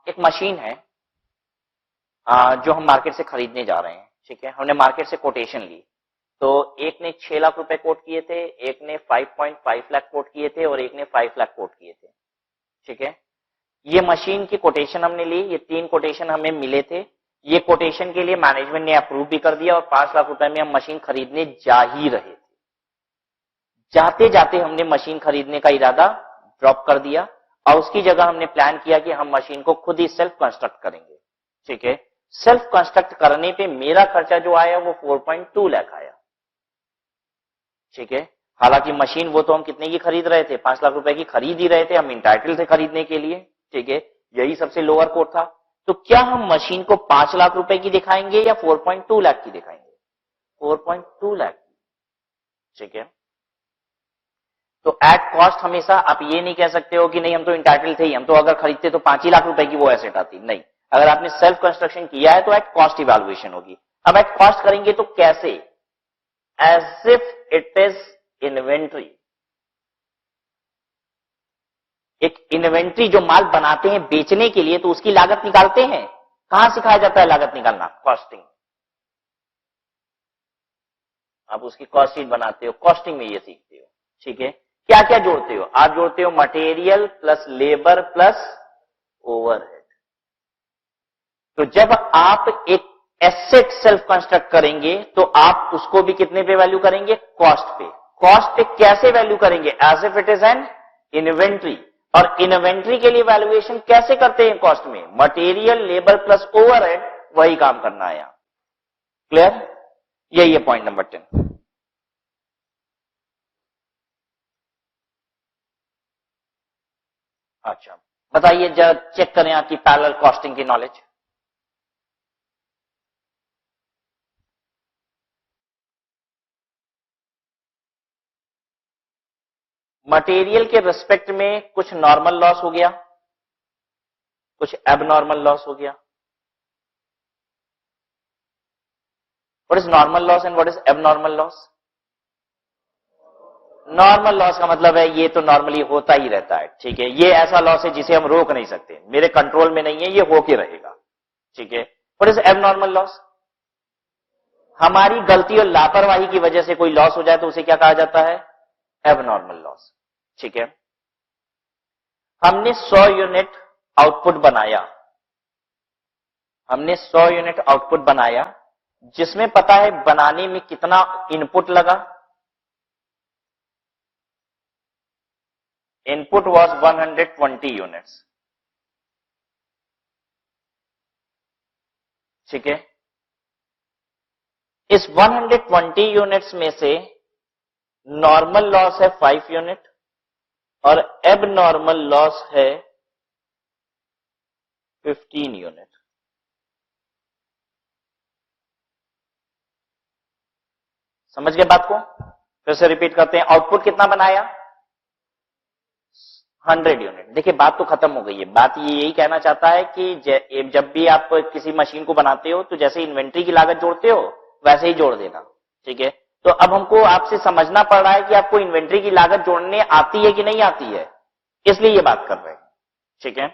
एक मशीन है जो हम मार्केट से खरीदने जा रहे हैं। ठीक है, हमने मार्केट से कोटेशन ली, तो एक ने 6 लाख रुपए कोट किए थे, एक ने 5.5 लाख कोट किए थे और एक ने 5 लाख कोट किए थे। ठीक है, ये मशीन की कोटेशन हमने ली, ये 3 कोटेशन हमें मिले थे। ये कोटेशन के लिए मैनेजमेंट ने अप्रूव भी कर दिया और 5 लाख रुपए में हम मशीन खरीदने जा ही रहे थे। जाते जाते हमने मशीन खरीदने का इरादा ड्रॉप कर दिया और उसकी जगह हमने प्लान किया कि हम मशीन को खुद ही सेल्फ कंस्ट्रक्ट करेंगे। ठीक है, सेल्फ कंस्ट्रक्ट करने पे मेरा खर्चा जो आया वो 4.2 लाख आया। ठीक है, हालांकि मशीन वो तो हम कितने की खरीद रहे थे? 5 लाख रुपए की खरीद ही रहे थे, हम इंटाइटल थे खरीदने के लिए। ठीक है, यही सबसे लोअर कोट था। तो क्या हम मशीन को 5 लाख रुपए की दिखाएंगे या 4.2 लाख की दिखाएंगे? 4.2 लाख की। ठीक है, तो एट कॉस्ट हमेशा आप ये नहीं कह सकते हो कि नहीं हम तो इंटाइटल थे ही, हम तो अगर खरीदते तो 5 ही लाख रुपए की वो एसेट आती। नहीं, अगर आपने सेल्फ कंस्ट्रक्शन किया है तो एट कॉस्ट इवैल्यूएशन होगी। अब एट कॉस्ट करेंगे तो कैसे? As if it is inventory. एक इन्वेंट्री जो माल बनाते हैं बेचने के लिए, तो उसकी लागत निकालते हैं। कहां सिखाया जाता है लागत निकालना? कॉस्टिंग। आप उसकी कॉस्ट शीट बनाते हो, कॉस्टिंग में ये सीखते हो। ठीक है, क्या क्या जोड़ते हो? आप जोड़ते हो material plus labour plus overhead. तो जब आप एक एसेट सेल्फ कंस्ट्रक्ट करेंगे तो आप उसको भी कितने पे वैल्यू करेंगे? कॉस्ट पे। कॉस्ट पे कैसे वैल्यू करेंगे? As if it is an inventory. और इन्वेंट्री के लिए वैल्यूएशन कैसे करते हैं कॉस्ट में? मटेरियल, लेबर प्लस ओवरहेड, वही काम करना है यहां। क्लियर? यही है पॉइंट नंबर 10। अच्छा, बताइए जरा, चेक करें आपकी पैरेलल कॉस्टिंग की नॉलेज। मटेरियल के रिस्पेक्ट में कुछ नॉर्मल लॉस हो गया, कुछ एबनॉर्मल लॉस हो गया। What is normal loss and what is abnormal loss? Normal loss का मतलब है ये तो नॉर्मली होता ही रहता है। ठीक है, ये ऐसा लॉस है जिसे हम रोक नहीं सकते, मेरे कंट्रोल में नहीं है, ये होके रहेगा। ठीक है, व्हाट इज एबनॉर्मल लॉस? हमारी गलती और लापरवाही की वजह से कोई लॉस हो जाए तो उसे क्या कहा जाता है? Abnormal loss. ठीक है, हमने 100 यूनिट आउटपुट बनाया, हमने 100 यूनिट आउटपुट बनाया, जिसमें पता है बनाने में कितना इनपुट लगा, इनपुट वाज 120 यूनिट्स। ठीक है, इस 120 यूनिट्स में से नॉर्मल लॉस है 5 यूनिट और एब नॉर्मल लॉस है 15 यूनिट। समझ गए बात को? फिर से रिपीट करते हैं, आउटपुट कितना बनाया? 100 यूनिट। देखिए बात तो खत्म हो गई है। बात ये यही कहना चाहता है कि जब भी आप किसी मशीन को बनाते हो तो जैसे इन्वेंट्री की लागत जोड़ते हो वैसे ही जोड़ देना। ठीक है, तो अब हमको आपसे समझना पड़ रहा है कि आपको इन्वेंट्री की लागत जोड़ने आती है कि नहीं आती है, इसलिए ये बात कर रहे हैं। ठीक है,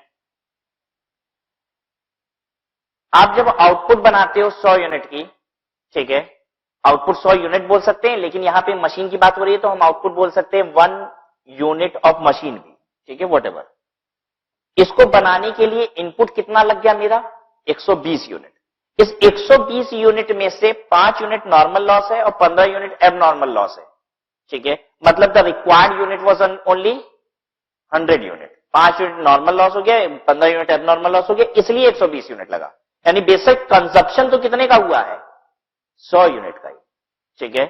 आप जब आउटपुट बनाते हो 100 यूनिट की, ठीक है, आउटपुट 100 यूनिट बोल सकते हैं, लेकिन यहां पे मशीन की बात हो रही है तो हम आउटपुट बोल सकते हैं 1 यूनिट ऑफ मशीन भी। ठीक है, व्हाटएवर। इसको बनाने के लिए इनपुट कितना लग गया मेरा? 120 यूनिट। इस 120 यूनिट में से 5 यूनिट नॉर्मल लॉस है और 15 यूनिट एब नॉर्मल लॉस है। ठीक है, मतलब the required unit was only 100 unit. 5 unit normal loss हो गया, 15 यूनिट एब नॉर्मल लॉस हो गया, इसलिए 120 यूनिट लगा। यानी बेसिक कंजप्शन तो कितने का हुआ है? 100 यूनिट का ही। ठीक है,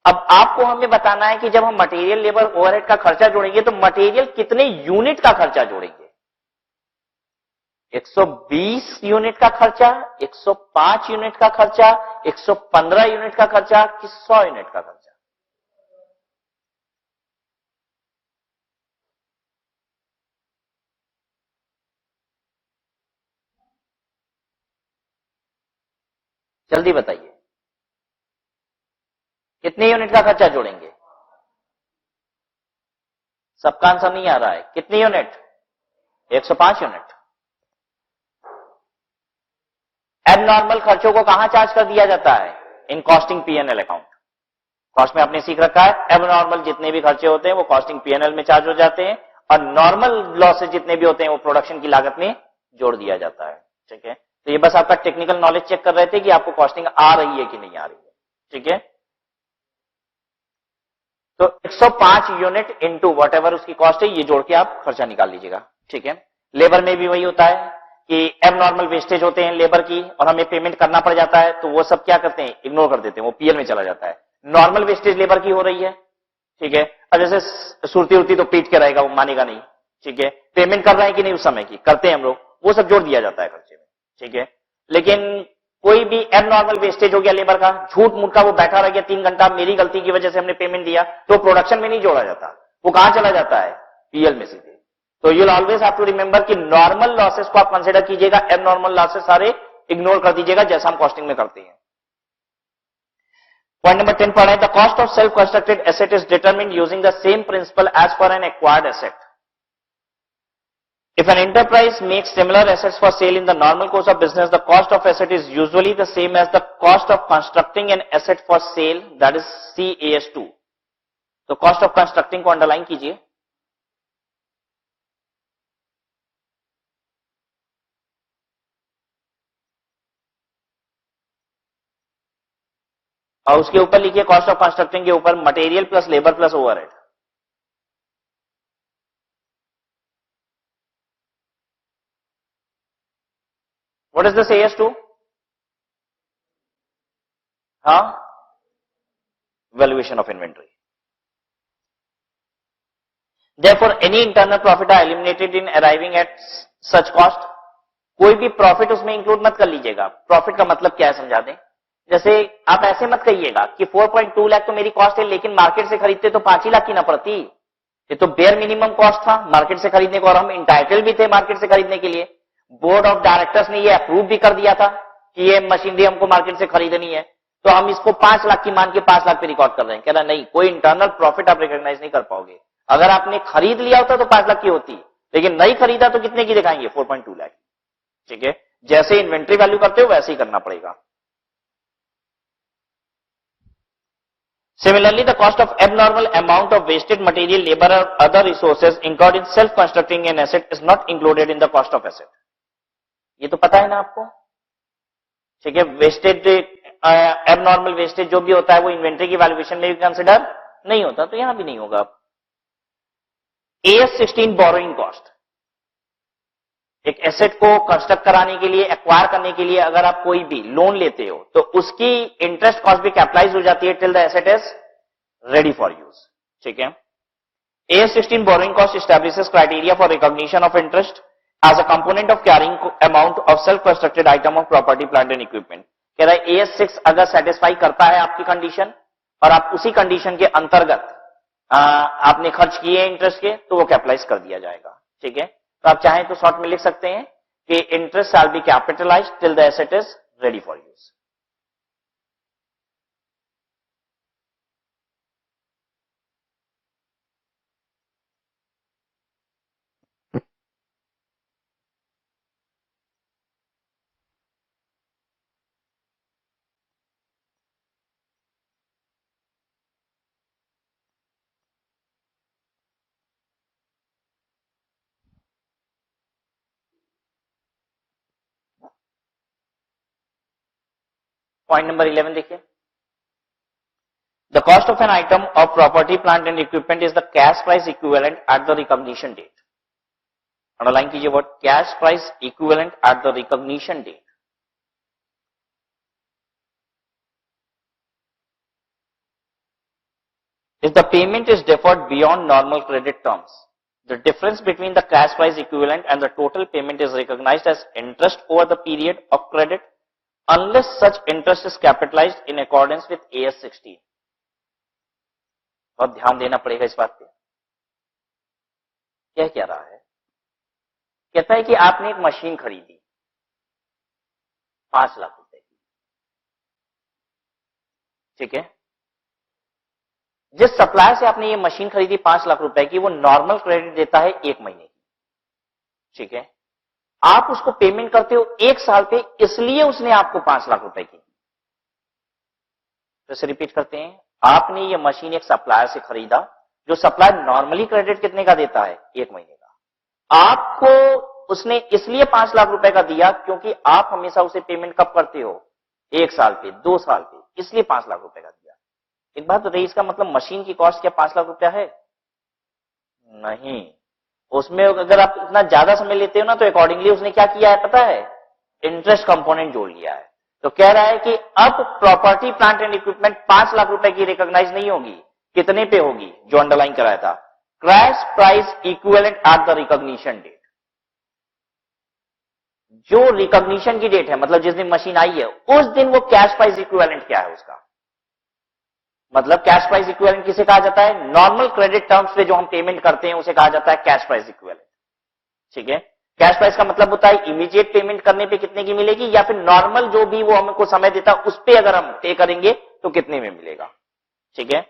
अब आपको हमें बताना है कि जब हम मटेरियल लेबर ओवरहेड का खर्चा जोड़ेंगे तो मटेरियल कितने यूनिट का खर्चा जोड़ेंगे? 120 यूनिट का खर्चा, 105 यूनिट का खर्चा, 115 यूनिट का खर्चा कि 100 यूनिट का खर्चा? जल्दी बताइए, कितने यूनिट का खर्चा जोड़ेंगे? सबका आंसर नहीं आ रहा है। कितनी यूनिट? 105 यूनिट। एबनॉर्मल खर्चों को कहां चार्ज कर दिया जाता है? In costing PNL account. Cost में आपने सीख रखा है, एबनॉर्मल जितने भी खर्चे होते हैं वो कॉस्टिंग पीएनएल में चार्ज हो जाते हैं और नॉर्मल लॉसेज जितने भी होते हैं वो प्रोडक्शन की लागत में जोड़ दिया जाता है। ठीक है, तो ये बस आपका टेक्निकल नॉलेज चेक कर रहे थे कि आपको कॉस्टिंग आ रही है कि नहीं आ रही है। ठीक है, तो 105 यूनिट इंटू वॉट एवर उसकी कॉस्ट है, ये जोड़ के आप खर्चा निकाल लीजिएगा। ठीक है, लेबर में भी वही होता है कि एबनॉर्मल वेस्टेज होते हैं लेबर की और हमें पेमेंट करना पड़ जाता है, तो वो सब क्या करते हैं? इग्नोर कर देते हैं, वो पीएल में चला जाता है। नॉर्मल वेस्टेज लेबर की हो रही है। ठीक है, अब जैसे सुरती उरती तो पीट के रहेगा, वो मानेगा नहीं। ठीक है, पेमेंट कर रहे हैं कि नहीं उस समय की, करते हैं हम लोग, वो सब जोड़ दिया जाता है खर्चे में। ठीक है, लेकिन कोई भी एबनॉर्मल वेस्टेज हो गया लेबर का, झूठ मूठ का वो बैठा रह गया 3 घंटा, मेरी गलती की वजह से हमने पेमेंट दिया, तो प्रोडक्शन में नहीं जोड़ा जाता, वो कहां चला जाता है? पीएल में सीधे। तो you'll always have to remember कि नॉर्मल लॉसेस को आप कंसिडर कीजिएगा, एबनॉर्मल लॉसेस सारे इग्नोर कर दीजिएगा, जैसा हम कॉस्टिंग में करते हैं। पॉइंट नंबर 10 पढ़ा है, the cost of self constructed asset is determined using the same principle as for an acquired asset. If an enterprise makes similar assets for sale in the normal course of business, the cost of asset is usually the same as the cost of constructing an asset for sale, that is CAS2. तो cost of constructing को अंडरलाइन कीजिए। और उसके ऊपर लिखिए कॉस्ट ऑफ कंस्ट्रक्टिंग के ऊपर material plus labour plus overhead. What is the CAS2? हाँ, valuation of inventory. Therefore, any internal profit are eliminated in arriving at such cost. कोई भी प्रॉफिट उसमें इंक्लूड मत कर लीजिएगा। प्रॉफिट का मतलब क्या है समझा दें। जैसे आप ऐसे मत कहिएगा कि 4.2 लाख तो मेरी कॉस्ट है, लेकिन मार्केट से खरीदते तो 5 ही लाख की ना पड़ती। ये तो बेयर मिनिमम कॉस्ट था मार्केट से खरीदने को, और हम इंटाइटल भी थे मार्केट से खरीदने के लिए। बोर्ड ऑफ डायरेक्टर्स ने ये अप्रूव भी कर दिया था कि ये मशीनरी हमको मार्केट से खरीदनी है, तो हम इसको 5 लाख की मान के 5 लाख पे रिकॉर्ड कर रहे हैं। कह रहा नहीं, कोई इंटरनल प्रॉफिट आप रिकॉग्नाइज नहीं कर पाओगे। अगर आपने खरीद लिया होता तो 5 लाख की होती, लेकिन नहीं खरीदा तो कितने की दिखाएंगे? 4.2 लाख। ठीक है, जैसे इन्वेंट्री वैल्यू करते हो वैसे ही करना पड़ेगा। Similarly, the cost of abnormal amount of wasted material, labor or other resources incurred in self-constructing an asset is not included in the cost of asset. ये तो पता है ना आपको, ठीक है। वेस्टेज, एबनॉर्मल वेस्टेज जो भी होता है वो इन्वेंट्री की वैल्यूएशन में भी कंसिडर नहीं होता, तो यहां भी नहीं होगा। AS16 बोरोइंग कॉस्ट, एक एसेट को कंस्ट्रक्ट कराने के लिए, एक्वायर करने के लिए अगर आप कोई भी लोन लेते हो तो उसकी इंटरेस्ट कॉस्ट भी कैपिटलाइज हो जाती है till the asset is ready for use, ठीक है। AS16 borrowing cost establishes criteria for recognition of interest as a component of carrying amount of self constructed item of property plant and equipment. कह रहा है AS6 अगर सेटिस्फाई करता है आपकी कंडीशन और आप उसी कंडीशन के अंतर्गत आपने खर्च किए इंटरेस्ट के, तो वो कैपिटलाइज कर दिया जाएगा, ठीक है। तो आप चाहें तो शॉर्ट में लिख सकते हैं कि interest shall be capitalised till the asset is ready for use. Point number 11 देखिए, the cost of an item of property plant and equipment is the cash price equivalent at the recognition date. Underline कीजिए word cash price equivalent at the recognition date. If the payment is deferred beyond normal credit terms, the difference between the cash price equivalent and the total payment is recognized as interest over the period of credit unless such interest is capitalized in accordance with AS16। बहुत ध्यान देना पड़ेगा इस बात पे। क्या कह रहा है? कहता है कि आपने एक मशीन खरीदी 5 लाख रुपए की, ठीक है। जिस सप्लायर से आपने ये मशीन खरीदी 5 लाख रुपए की, वो नॉर्मल क्रेडिट देता है 1 महीने की, ठीक है। आप उसको पेमेंट करते हो 1 साल पे, इसलिए उसने आपको 5 लाख रुपए की। फिर से रिपीट करते हैं, आपने ये मशीन एक सप्लायर से खरीदा, जो सप्लायर नॉर्मली क्रेडिट कितने का देता है? 1 महीने का। आपको उसने इसलिए 5 लाख रुपए का दिया क्योंकि आप हमेशा उसे पेमेंट कब करते हो? 1 साल पे, 2 साल पे, इसलिए 5 लाख रुपए का दिया। एक बात बताइए, इसका मतलब मशीन की कॉस्ट क्या 5 लाख रुपया है? नहीं। उसमें अगर आप इतना ज्यादा समय लेते हो ना, तो अकॉर्डिंगली उसने क्या किया है पता है? इंटरेस्ट कंपोनेंट जोड़ लिया है। तो कह रहा है कि अब property plant and equipment 5 lakh रुपए की रिकॉग्नाइज नहीं होगी, कितने पे होगी? जो अंडरलाइन कराया था, cash price equivalent at the recognition date. जो रिकॉग्निशन की डेट है, मतलब जिस दिन मशीन आई है, उस दिन वो कैश प्राइस इक्विवेलेंट क्या है उसका, मतलब कैश प्राइस इक्विवेलेंट किसे कहा जाता है? नॉर्मल क्रेडिट टर्म्स पे जो हम पेमेंट करते हैं उसे कहा जाता है कैश प्राइस इक्विवेलेंट, ठीक है। कैश प्राइस का मतलब होता है इमीडिएट पेमेंट करने पे कितने की मिलेगी, या फिर नॉर्मल जो भी वो हमको समय देता है उस पे अगर हम पे करेंगे तो कितने में मिलेगा, ठीक है।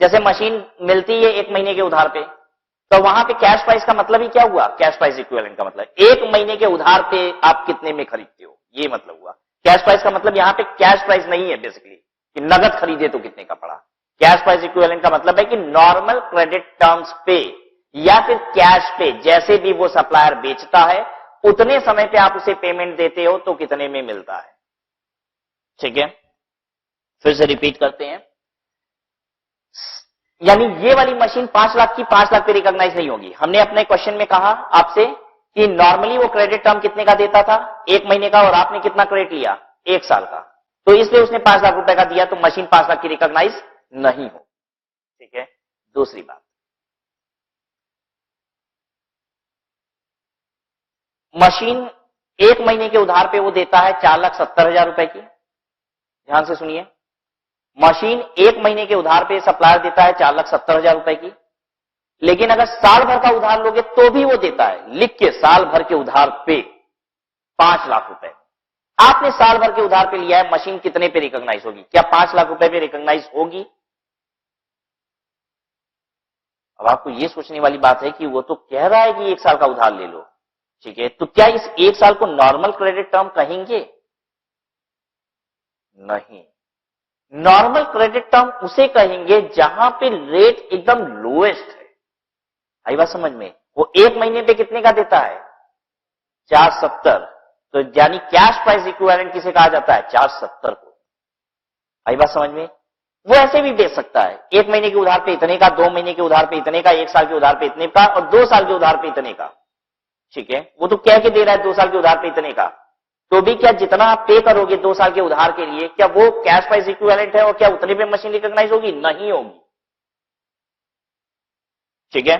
जैसे मशीन मिलती है 1 महीने के उधार पे, तो वहां पे कैश प्राइस का मतलब ही क्या हुआ? कैश प्राइस इक्विवेलेंट का मतलब 1 महीने के उधार पे आप कितने में खरीदते हो, ये मतलब हुआ। कैश प्राइस का मतलब यहां पे कैश प्राइस नहीं है बेसिकली कि नगद खरीदे तो कितने का पड़ा। कैश प्राइस इक्विवेलेंट का मतलब है कि नॉर्मल क्रेडिट टर्म्स पे या फिर कैश पे जैसे भी वो सप्लायर बेचता है, उतने समय पे आप उसे पेमेंट देते हो तो कितने में मिलता है, ठीक है। फिर से रिपीट करते हैं, यानी ये वाली मशीन 5 लाख की 5 लाख पे रिकॉग्नाइज नहीं होगी। हमने अपने क्वेश्चन में कहा आपसे कि नॉर्मली वो क्रेडिट टर्म कितने का देता था? 1 महीने का, और आपने कितना क्रेडिट लिया? 1 साल का, तो इसलिए उसने 5 लाख रुपए का दिया, तो मशीन 5 लाख की रिकॉग्नाइज नहीं हो, ठीक है। दूसरी बात, मशीन 1 महीने के उधार पे वो देता है 4,70,000 रुपए की। ध्यान से सुनिए, मशीन 1 महीने के उधार पे सप्लायर देता है 4,70,000 रुपए की, लेकिन अगर साल भर का उधार लोगे तो भी वो देता है, लिख के साल भर के उधार पे 5 लाख रुपए। आपने साल भर के उधार पे लिया है, मशीन कितने पे रिकॉग्नाइज होगी? क्या 5 लाख रुपए पे रिकॉग्नाइज होगी? अब आपको ये सोचने वाली बात है कि वो तो कह रहा है कि 1 साल का उधार ले लो, ठीक है, तो क्या इस 1 साल को नॉर्मल क्रेडिट टर्म कहेंगे? नहीं। नॉर्मल क्रेडिट टर्म उसे कहेंगे जहां पे रेट एकदम लोएस्ट है। आई बात समझ में? वो एक महीने पे कितने का देता है? 470। तो यानी कैश प्राइस इक्विवेलेंट किसे कहा जाता है? 470 को। आई बात समझ में? वो ऐसे भी बेच सकता है, एक महीने के उधार पे इतने का, 2 महीने के उधार पे इतने का, 1 साल के उधार पे इतने का और 2 साल के उधार पे इतने का। ठीक है, वो तो कह के दे रहा है 2 साल के उधार पे इतने का, तो भी क्या जितना आप पे करोगे 2 साल के उधार के लिए, क्या वो कैश प्राइस इक्विवेलेंट है और क्या उतने पे मशीन रिकॉग्नाइज होगी? नहीं होगी। ठीक है,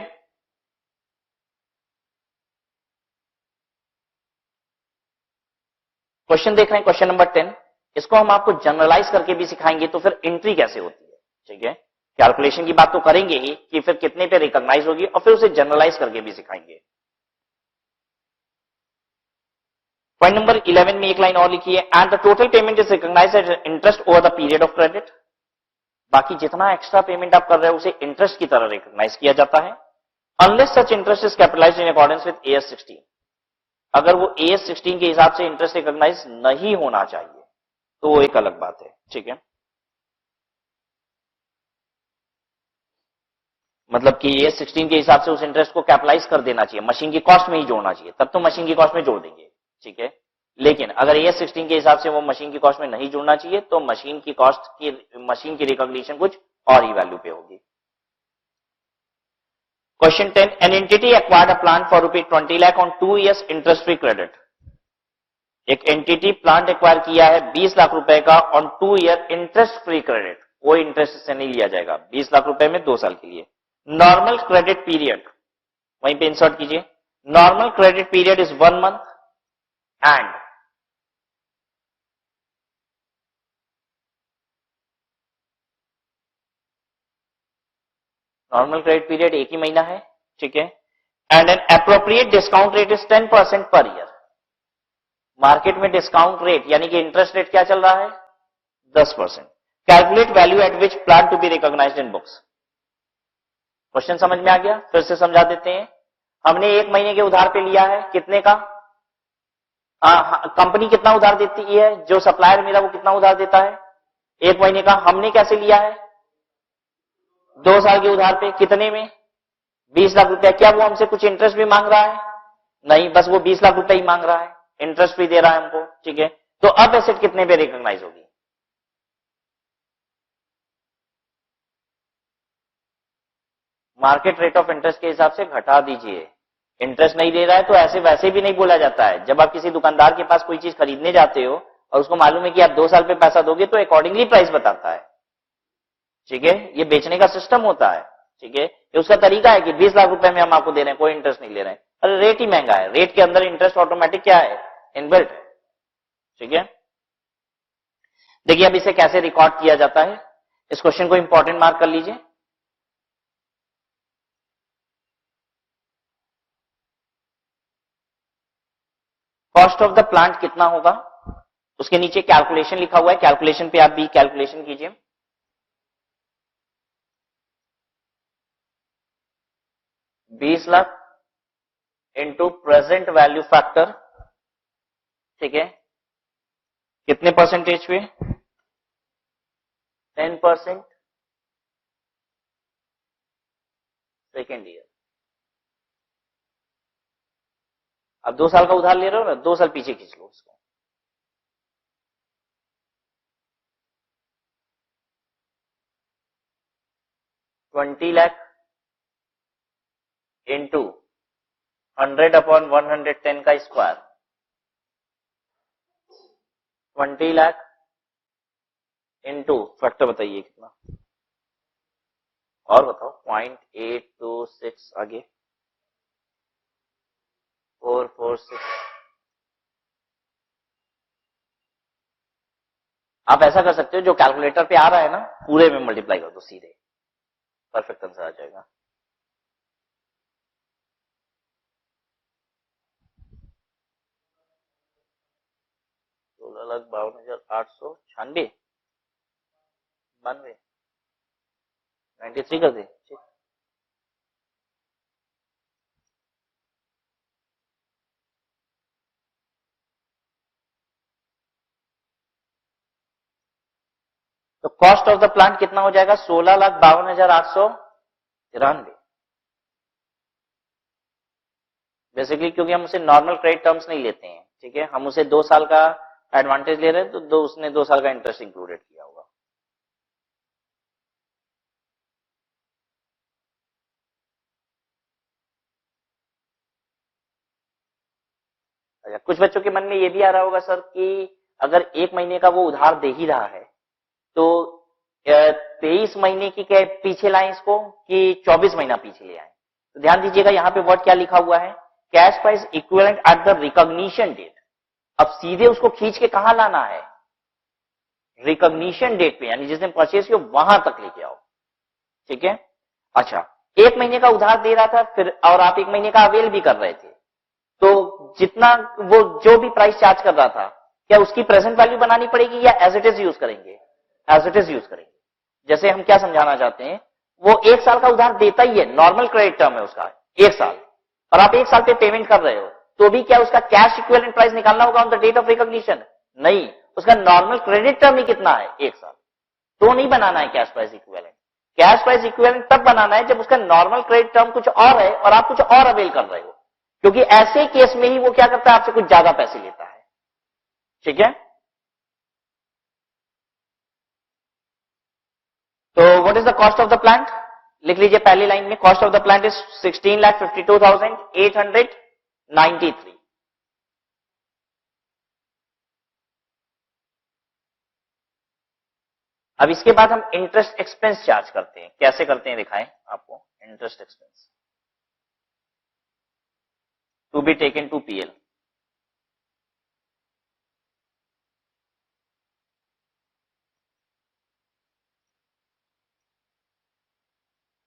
क्वेश्चन देख रहे हैं, क्वेश्चन नंबर 10। इसको हम आपको जनरलाइज करके भी सिखाएंगे, तो फिर एंट्री कैसे होती है। ठीक है, कैलकुलेशन की बात तो करेंगे ही कि फिर कितने पे रिकॉग्नाइज होगी, और फिर उसे जनरलाइज करके भी सिखाएंगे। पॉइंट नंबर 11 में एक लाइन और लिखी है, and the total payment is recognized as interest over the period of credit. बाकी जितना एक्स्ट्रा पेमेंट आप कर रहे हो उसे इंटरेस्ट की तरह रिकॉग्नाइज किया जाता है, unless such interest is capitalised in accordance with as 16। अगर वो एएस 16 के हिसाब से इंटरेस्ट रिकॉग्नाइज नहीं होना चाहिए तो वो एक अलग बात है। ठीक है, मतलब कि एएस 16 के हिसाब से उस इंटरेस्ट को कैपिटलाइज कर देना चाहिए, मशीन की कॉस्ट में ही जोड़ना चाहिए, तब तो मशीन की कॉस्ट में जोड़ देंगे। ठीक है, लेकिन अगर एएस 16 के हिसाब से वो मशीन की कॉस्ट में नहीं जुड़ना चाहिए तो मशीन की कॉस्ट की, मशीन की रिकॉग्निशन कुछ और ही वैल्यू पे होगी। Question 10, an entity acquired a plant for ₹20 lakh on 2 years interest free credit. एक एंटिटी प्लांट एक्वायर किया है 20 लाख रुपए का on 2 year interest free credit, वो इंटरेस्ट से नहीं लिया जाएगा, 20 लाख रुपए में 2 साल के लिए। नॉर्मल क्रेडिट पीरियड वहीं पे इंसर्ट कीजिए, normal credit period is 1 month and normal credit period एक ही महीना है। ठीक है, and an appropriate discount rate is 10% per year. Market में डिस्काउंट रेट यानी कि इंटरेस्ट रेट क्या चल रहा है? 10%। Calculate value at which plan to be recognized in books. Question समझ में आ गया? फिर से समझा देते हैं। हमने एक महीने के उधार पे लिया है, कितने का? कंपनी कितना उधार देती है, जो सप्लायर मेरा वो कितना उधार देता है? एक महीने का। हमने कैसे लिया है? 2 साल के उधार पे, कितने में? 20 लाख रुपया। क्या वो हमसे कुछ इंटरेस्ट भी मांग रहा है? नहीं, बस वो 20 लाख रुपया ही मांग रहा है, इंटरेस्ट भी दे रहा है हमको। ठीक है, तो अब एसेट कितने पे रिकॉग्नाइज होगी? मार्केट रेट ऑफ इंटरेस्ट के हिसाब से घटा दीजिए। इंटरेस्ट नहीं दे रहा है तो ऐसे वैसे भी नहीं बोला जाता है। जब आप किसी दुकानदार के पास कोई चीज खरीदने जाते हो और उसको मालूम है कि आप 2 साल पे पैसा दोगे तो अकॉर्डिंगली प्राइस बताता है। ठीक है, ये बेचने का सिस्टम होता है। ठीक है, ये उसका तरीका है कि 20 लाख रुपए में हम आपको दे रहे हैं, कोई इंटरेस्ट नहीं ले रहे हैं। अरे रेट ही महंगा है, रेट के अंदर इंटरेस्ट ऑटोमेटिक क्या है? इनबिल्ट है। ठीक है, देखिए अब इसे कैसे रिकॉर्ड किया जाता है, इस क्वेश्चन को इंपॉर्टेंट मार्क कर लीजिए। कॉस्ट ऑफ द प्लांट कितना होगा, उसके नीचे कैलकुलेशन लिखा हुआ है, कैलकुलेशन पे आप भी कैलकुलेशन कीजिए। 20 lakh into present value factor. ठीक है, कितने परसेंटेज पे? 10% सेकेंड ईयर। अब 2 साल का उधार ले रहे हो ना, 2 साल पीछे खींच लो उसको। 20 लाख इंटू 100/110 का स्क्वायर, 20 लाख इंटू फैक्टर बताइए कितना, और बताओ। 0.826 आगे 446। आप ऐसा कर सकते हो, जो कैलकुलेटर पे आ रहा है ना पूरे में मल्टीप्लाई कर दो सीधे, परफेक्ट आंसर आ जाएगा। ₹16,52,896 92 93 कर दे। तो कॉस्ट ऑफ द प्लांट कितना हो जाएगा? 16,52,893। बेसिकली क्योंकि हम उसे नॉर्मल क्रेडिट टर्म्स नहीं लेते हैं, ठीक है, हम उसे 2 साल का एडवांटेज ले रहे हैं, तो उसने 2 साल का इंटरेस्ट इंक्लूडेड किया होगा। अच्छा, कुछ बच्चों के मन में ये भी आ रहा होगा सर कि अगर 1 महीने का वो उधार दे ही रहा है तो 23 महीने की क्या पीछे लाएं इसको कि 24 महीना पीछे ले आए? तो ध्यान दीजिएगा यहां पे वर्ड क्या लिखा हुआ है, cash price equivalent at the recognition date. अब सीधे उसको खींच के कहां लाना है? रिकॉग्निशन डेट पे, यानी जिस दिन परचेज किया वहां तक लेके आओ, ठीक है। अच्छा, 1 महीने का उधार दे रहा था फिर, और आप 1 महीने का अवेल भी कर रहे थे, तो जितना वो जो भी प्राइस चार्ज कर रहा था, क्या उसकी प्रेजेंट वैल्यू बनानी पड़ेगी या एज इट इज यूज करेंगे? एज इट इज यूज करेंगे। जैसे हम क्या समझाना चाहते हैं, वो 1 साल का उधार देता ही है, नॉर्मल क्रेडिट टर्म है उसका 1 साल, और आप 1 साल पे पेमेंट कर रहे हो, तो भी क्या उसका कैश इक्विवेलेंट प्राइस निकालना होगा on the date of recognition? नहीं, उसका नॉर्मल क्रेडिट टर्म ही कितना है? 1 साल। तो नहीं बनाना है cash price equivalent. Cash price equivalent तब बनाना है जब उसका नॉर्मल क्रेडिट टर्म कुछ और है और आप कुछ और अवेल कर रहे हो, क्योंकि ऐसे केस में ही वो क्या करता है, आपसे कुछ ज्यादा पैसे लेता है, ठीक है। तो what is the cost of the plant? लिख लीजिए पहली लाइन में, cost of the plant is 16,52,893। अब इसके बाद हम इंटरेस्ट एक्सपेंस चार्ज करते हैं। कैसे करते हैं दिखाएं आपको। Interest expense to be taken to PL.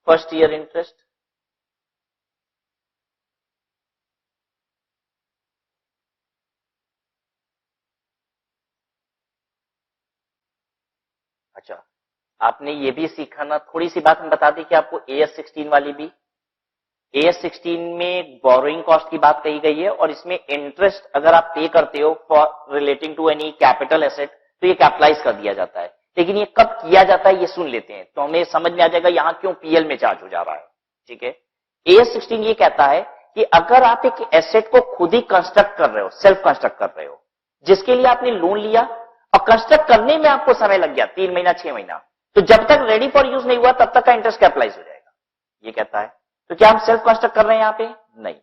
First year interest, अच्छा आपने ये भी सीखा ना, थोड़ी सी बात हम बता दें कि आपको AS16 वाली भी, AS16 में बोरोइंग कॉस्ट की बात कही गई है और इसमें इंटरेस्ट अगर आप पे करते हो for relating to any capital asset तो ये कैपिटलाइज कर दिया जाता है। लेकिन ये कब किया जाता है ये सुन लेते हैं तो हमें समझ में आ जाएगा यहां क्यों पीएल में चार्ज हो जा रहा है, ठीक है। AS16 ये कहता है कि अगर आप एक एसेट को खुद ही कंस्ट्रक्ट कर रहे हो, सेल्फ कंस्ट्रक्ट कर रहे हो, जिसके लिए आपने लोन लिया और कंस्ट्रक्ट करने में आपको समय लग गया 3 महीना 6 महीना, तो जब तक रेडी फॉर यूज नहीं हुआ तब तक का इंटरेस्ट कैपिटलाइज हो जाएगा, ये कहता है। तो क्या हम सेल्फ कंस्ट्रक्ट कर रहे हैं यहां पे? नहीं।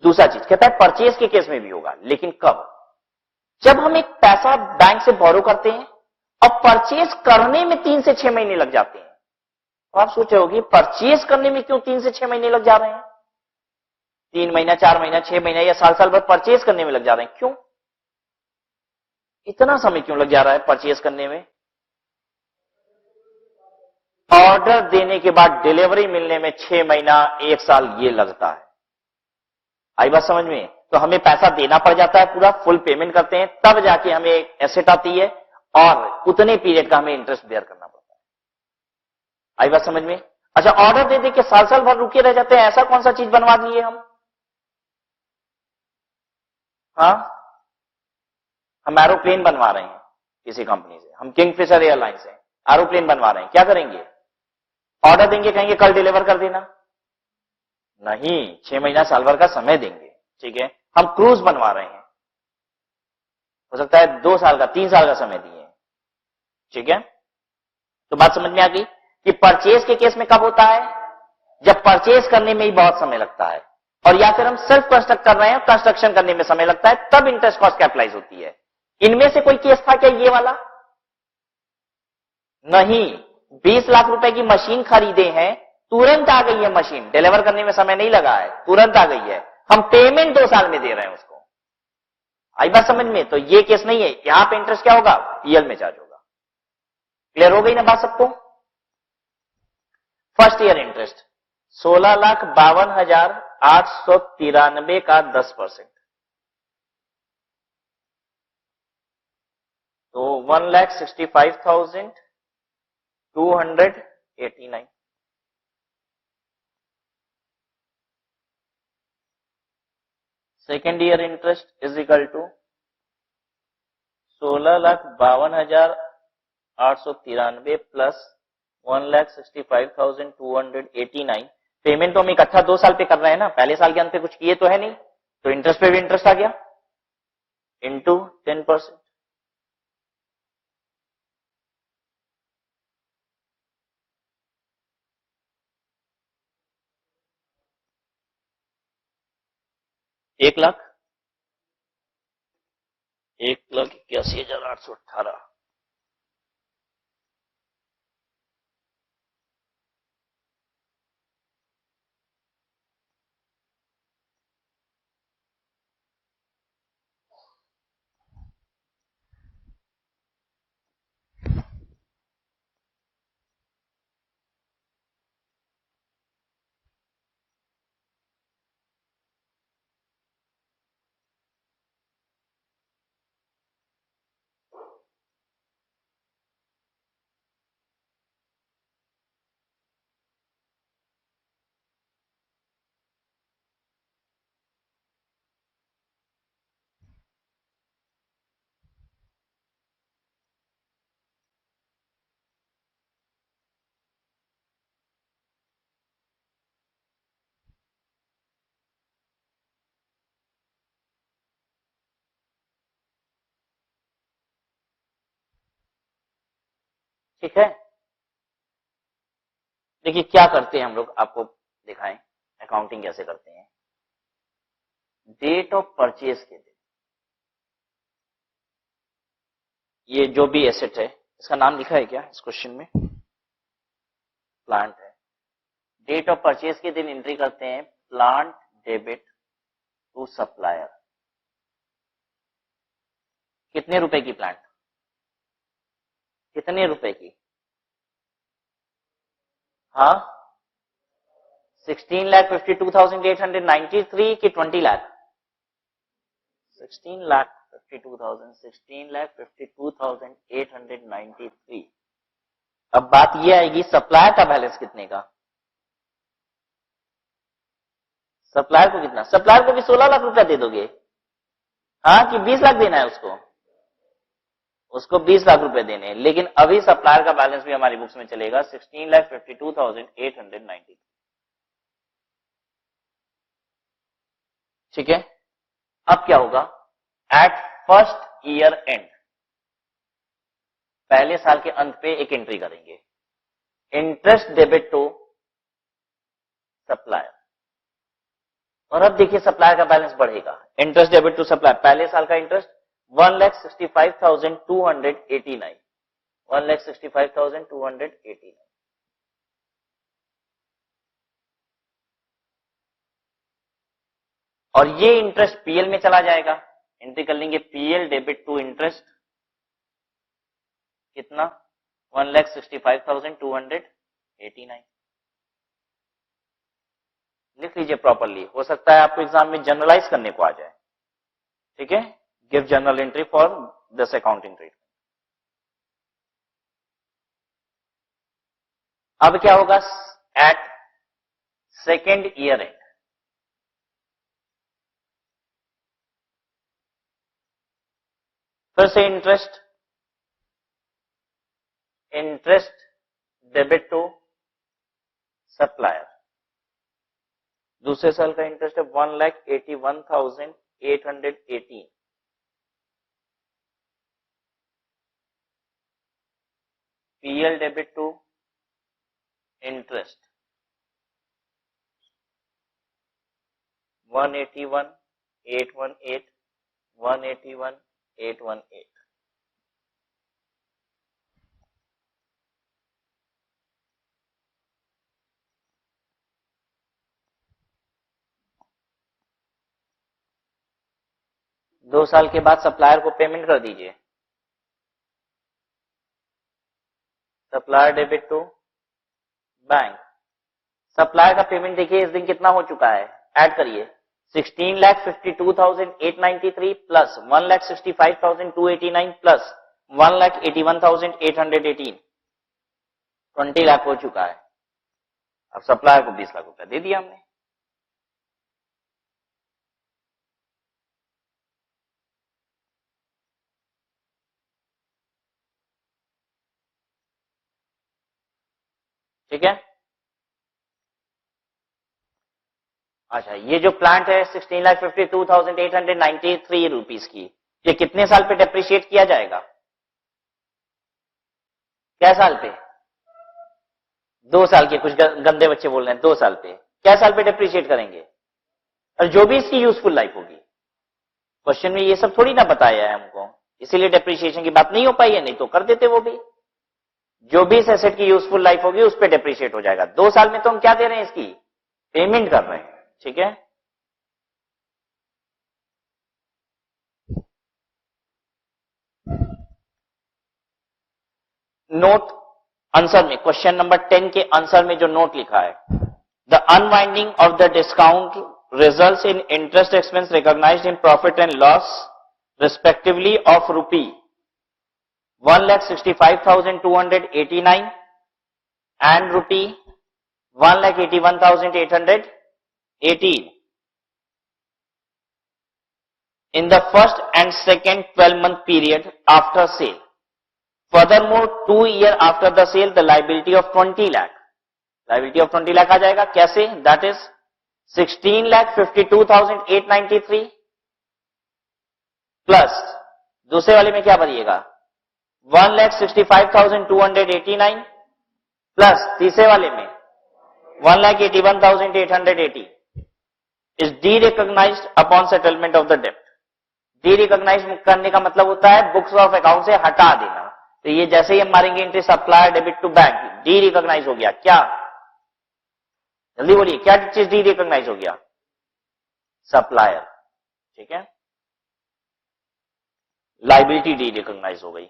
दूसरा चीज कहता है परचेज के केस में भी होगा, लेकिन कब? जब हम एक पैसा बैंक से बोरो करते हैं और परचेज करने में 3 से 6 महीने लग जाते हैं, तो आप सोच रहे होगी परचेज करने में क्यों 3 से 6 महीने लग जा रहे हैं? 3 महीना 4 महीना 6 महीना या साल भर परचेज करने में लग जा रहे हैं, क्यों? इतना समय क्यों लग जा रहा है परचेज करने में? ऑर्डर देने के बाद डिलीवरी मिलने में 6 महीना 1 साल ये लगता है। आई बात समझ में? तो हमें पैसा देना पड़ जाता है, पूरा फुल पेमेंट करते हैं, तब जाके हमें एक एसेट आती है और उतने पीरियड का हमें इंटरेस्ट बेयर करना पड़ता है। आई बात समझ में? अच्छा, ऑर्डर दे दे के साल भर रुके रह जाते हैं, ऐसा कौन सा चीज बनवा दिए हम? हाँ, हम एरोप्लेन बनवा रहे हैं किसी कंपनी से, हम किंगफिशर एयरलाइन से एरोप्लेन बनवा रहे हैं, क्या करेंगे? ऑर्डर देंगे, कहेंगे कल डिलीवर कर देना? नहीं, 6 महीना साल भर का समय देंगे, ठीक है। हम क्रूज बनवा रहे हैं, हो सकता है 2 साल का 3 साल का समय दिए, ठीक है। तो बात समझ में आ गई कि परचेज के केस में कब होता है? जब परचेज करने में ही बहुत समय लगता है, और या फिर हम सेल्फ कंस्ट्रक्ट कर रहे हैं, कंस्ट्रक्शन करने में समय लगता है, तब इंटरेस्ट कॉस्ट कैपिटलाइज होती है। इनमें से कोई केस था क्या ये वाला? नहीं। 20 लाख रुपए की मशीन खरीदे हैं, तुरंत आ गई है मशीन, डिलीवर करने में समय नहीं लगा है, तुरंत आ गई है, हम पेमेंट 2 साल में दे रहे हैं उसको। आई बात समझ में? तो ये केस नहीं है, यहां पे इंटरेस्ट क्या होगा? पीएल में चार्ज होगा। क्लियर हो गई ना बात सबको? फर्स्ट ईयर इंटरेस्ट 16,52,893 का 10%, तो 1,65,289। Second year interest is equal to 16,52,893 893 plus 1,65,289। Payment तो हम इकट्ठा 2 साल पे कर रहे हैं ना, पहले साल के अंत पे कुछ किए तो है नहीं, तो इंटरेस्ट पे भी इंटरेस्ट आ गया इंटू 10%। एक लाख 1,81,818। ठीक है, देखिए क्या करते हैं हम लोग, आपको दिखाएं अकाउंटिंग कैसे करते हैं। डेट ऑफ परचेज के दिन, ये जो भी एसेट है, इसका नाम लिखा है क्या इस क्वेश्चन में? प्लांट है। डेट ऑफ परचेज के दिन एंट्री करते हैं प्लांट डेबिट टू सप्लायर। कितने रुपए की प्लांट? कितने रुपए की? हाँ, 16,52,893 की 20 लाख? 16,52,893। अब बात ये आएगी सप्लायर का बैलेंस कितने का? सप्लायर को कितना? सप्लायर को भी 16 लाख रुपया दे दोगे? हाँ, कि 20 लाख देना है उसको? उसको 20 लाख रुपए देने हैं, लेकिन अभी सप्लायर का बैलेंस भी हमारी बुक्स में चलेगा 16,52,893। ठीक है, अब क्या होगा? एट फर्स्ट ईयर एंड, पहले साल के अंत पे एक एंट्री करेंगे, इंटरेस्ट डेबिट टू सप्लायर। और अब देखिए सप्लायर का बैलेंस बढ़ेगा, इंटरेस्ट डेबिट टू सप्लायर, पहले साल का इंटरेस्ट 1,65,289, 1,65,289। और ये इंटरेस्ट पीएल में चला जाएगा, एंट्री कर लेंगे पीएल डेबिट टू इंटरेस्ट, कितना? 1,65,289। लिख लीजिए प्रॉपरली, हो सकता है आपको एग्जाम में जनरलाइज करने को आ जाए। ठीक है, give general entry for this accounting treatment. अब क्या होगा? एट सेकेंड ईयर एंड, फिर से इंटरेस्ट डेबिट टू सप्लायर, दूसरे साल का इंटरेस्ट है 1,81,818, पीएल डेबिट टू इंटरेस्ट 181,818, 181,818। दो साल के बाद सप्लायर को पेमेंट कर दीजिए, supplier debit to bank. Supplier का पेमेंट देखिए इस दिन कितना हो चुका है, ऐड करिए 16,52,893 प्लस 1,65,289 प्लस 1,81,818, 20 लाख हो चुका है। अब सप्लायर को 20 लाख रुपया दे दिया हमने। ठीक है। अच्छा, ये जो प्लांट है 16,52,893 रुपीस की, ये कितने साल पे डेप्रिशिएट किया जाएगा? क्या साल पे? 2 साल के, कुछ गंदे बच्चे बोल रहे हैं 2 साल पे। क्या साल पे डेप्रिशिएट करेंगे? और जो भी इसकी यूजफुल लाइफ होगी। क्वेश्चन में ये सब थोड़ी ना बताया है हमको, इसीलिए डेप्रिशिएशन की बात नहीं हो पाई है, नहीं तो कर देते वो भी। जो भी इस एसेट की यूजफुल लाइफ होगी उस पर डेप्रिशिएट हो जाएगा। 2 साल में तो हम क्या दे रहे हैं, इसकी पेमेंट कर रहे हैं। ठीक है। नोट आंसर में, क्वेश्चन नंबर 10 के आंसर में जो नोट लिखा है, the unwinding of the discount results in interest expense recognized in profit and loss respectively of rupee 1,65,289 and rupee 1,81,818 in the first and second 12-month period after sale. Furthermore, 2 years after the sale, the liability of 20 lakh. Liability of 20 lakh आ जाएगा कैसे? That is 16,52,893 plus दूसरे वाले में क्या भरिएगा? 1,65,289 प्लस तीसरे वाले में 1,81,880 is derecognized upon settlement of the डेप्ट। डी रिकॉग्नाइज करने का मतलब होता है बुक्स ऑफ अकाउंट से हटा देना। तो ये जैसे ही हम मारेंगे entry supplier debit to bank, derecognize हो गया। क्या? जल्दी बोलिए, क्या चीज डी रिकॉग्नाइज हो गया? सप्लायर। ठीक है, लाइबिलिटी डी रिकॉग्नाइज हो गई।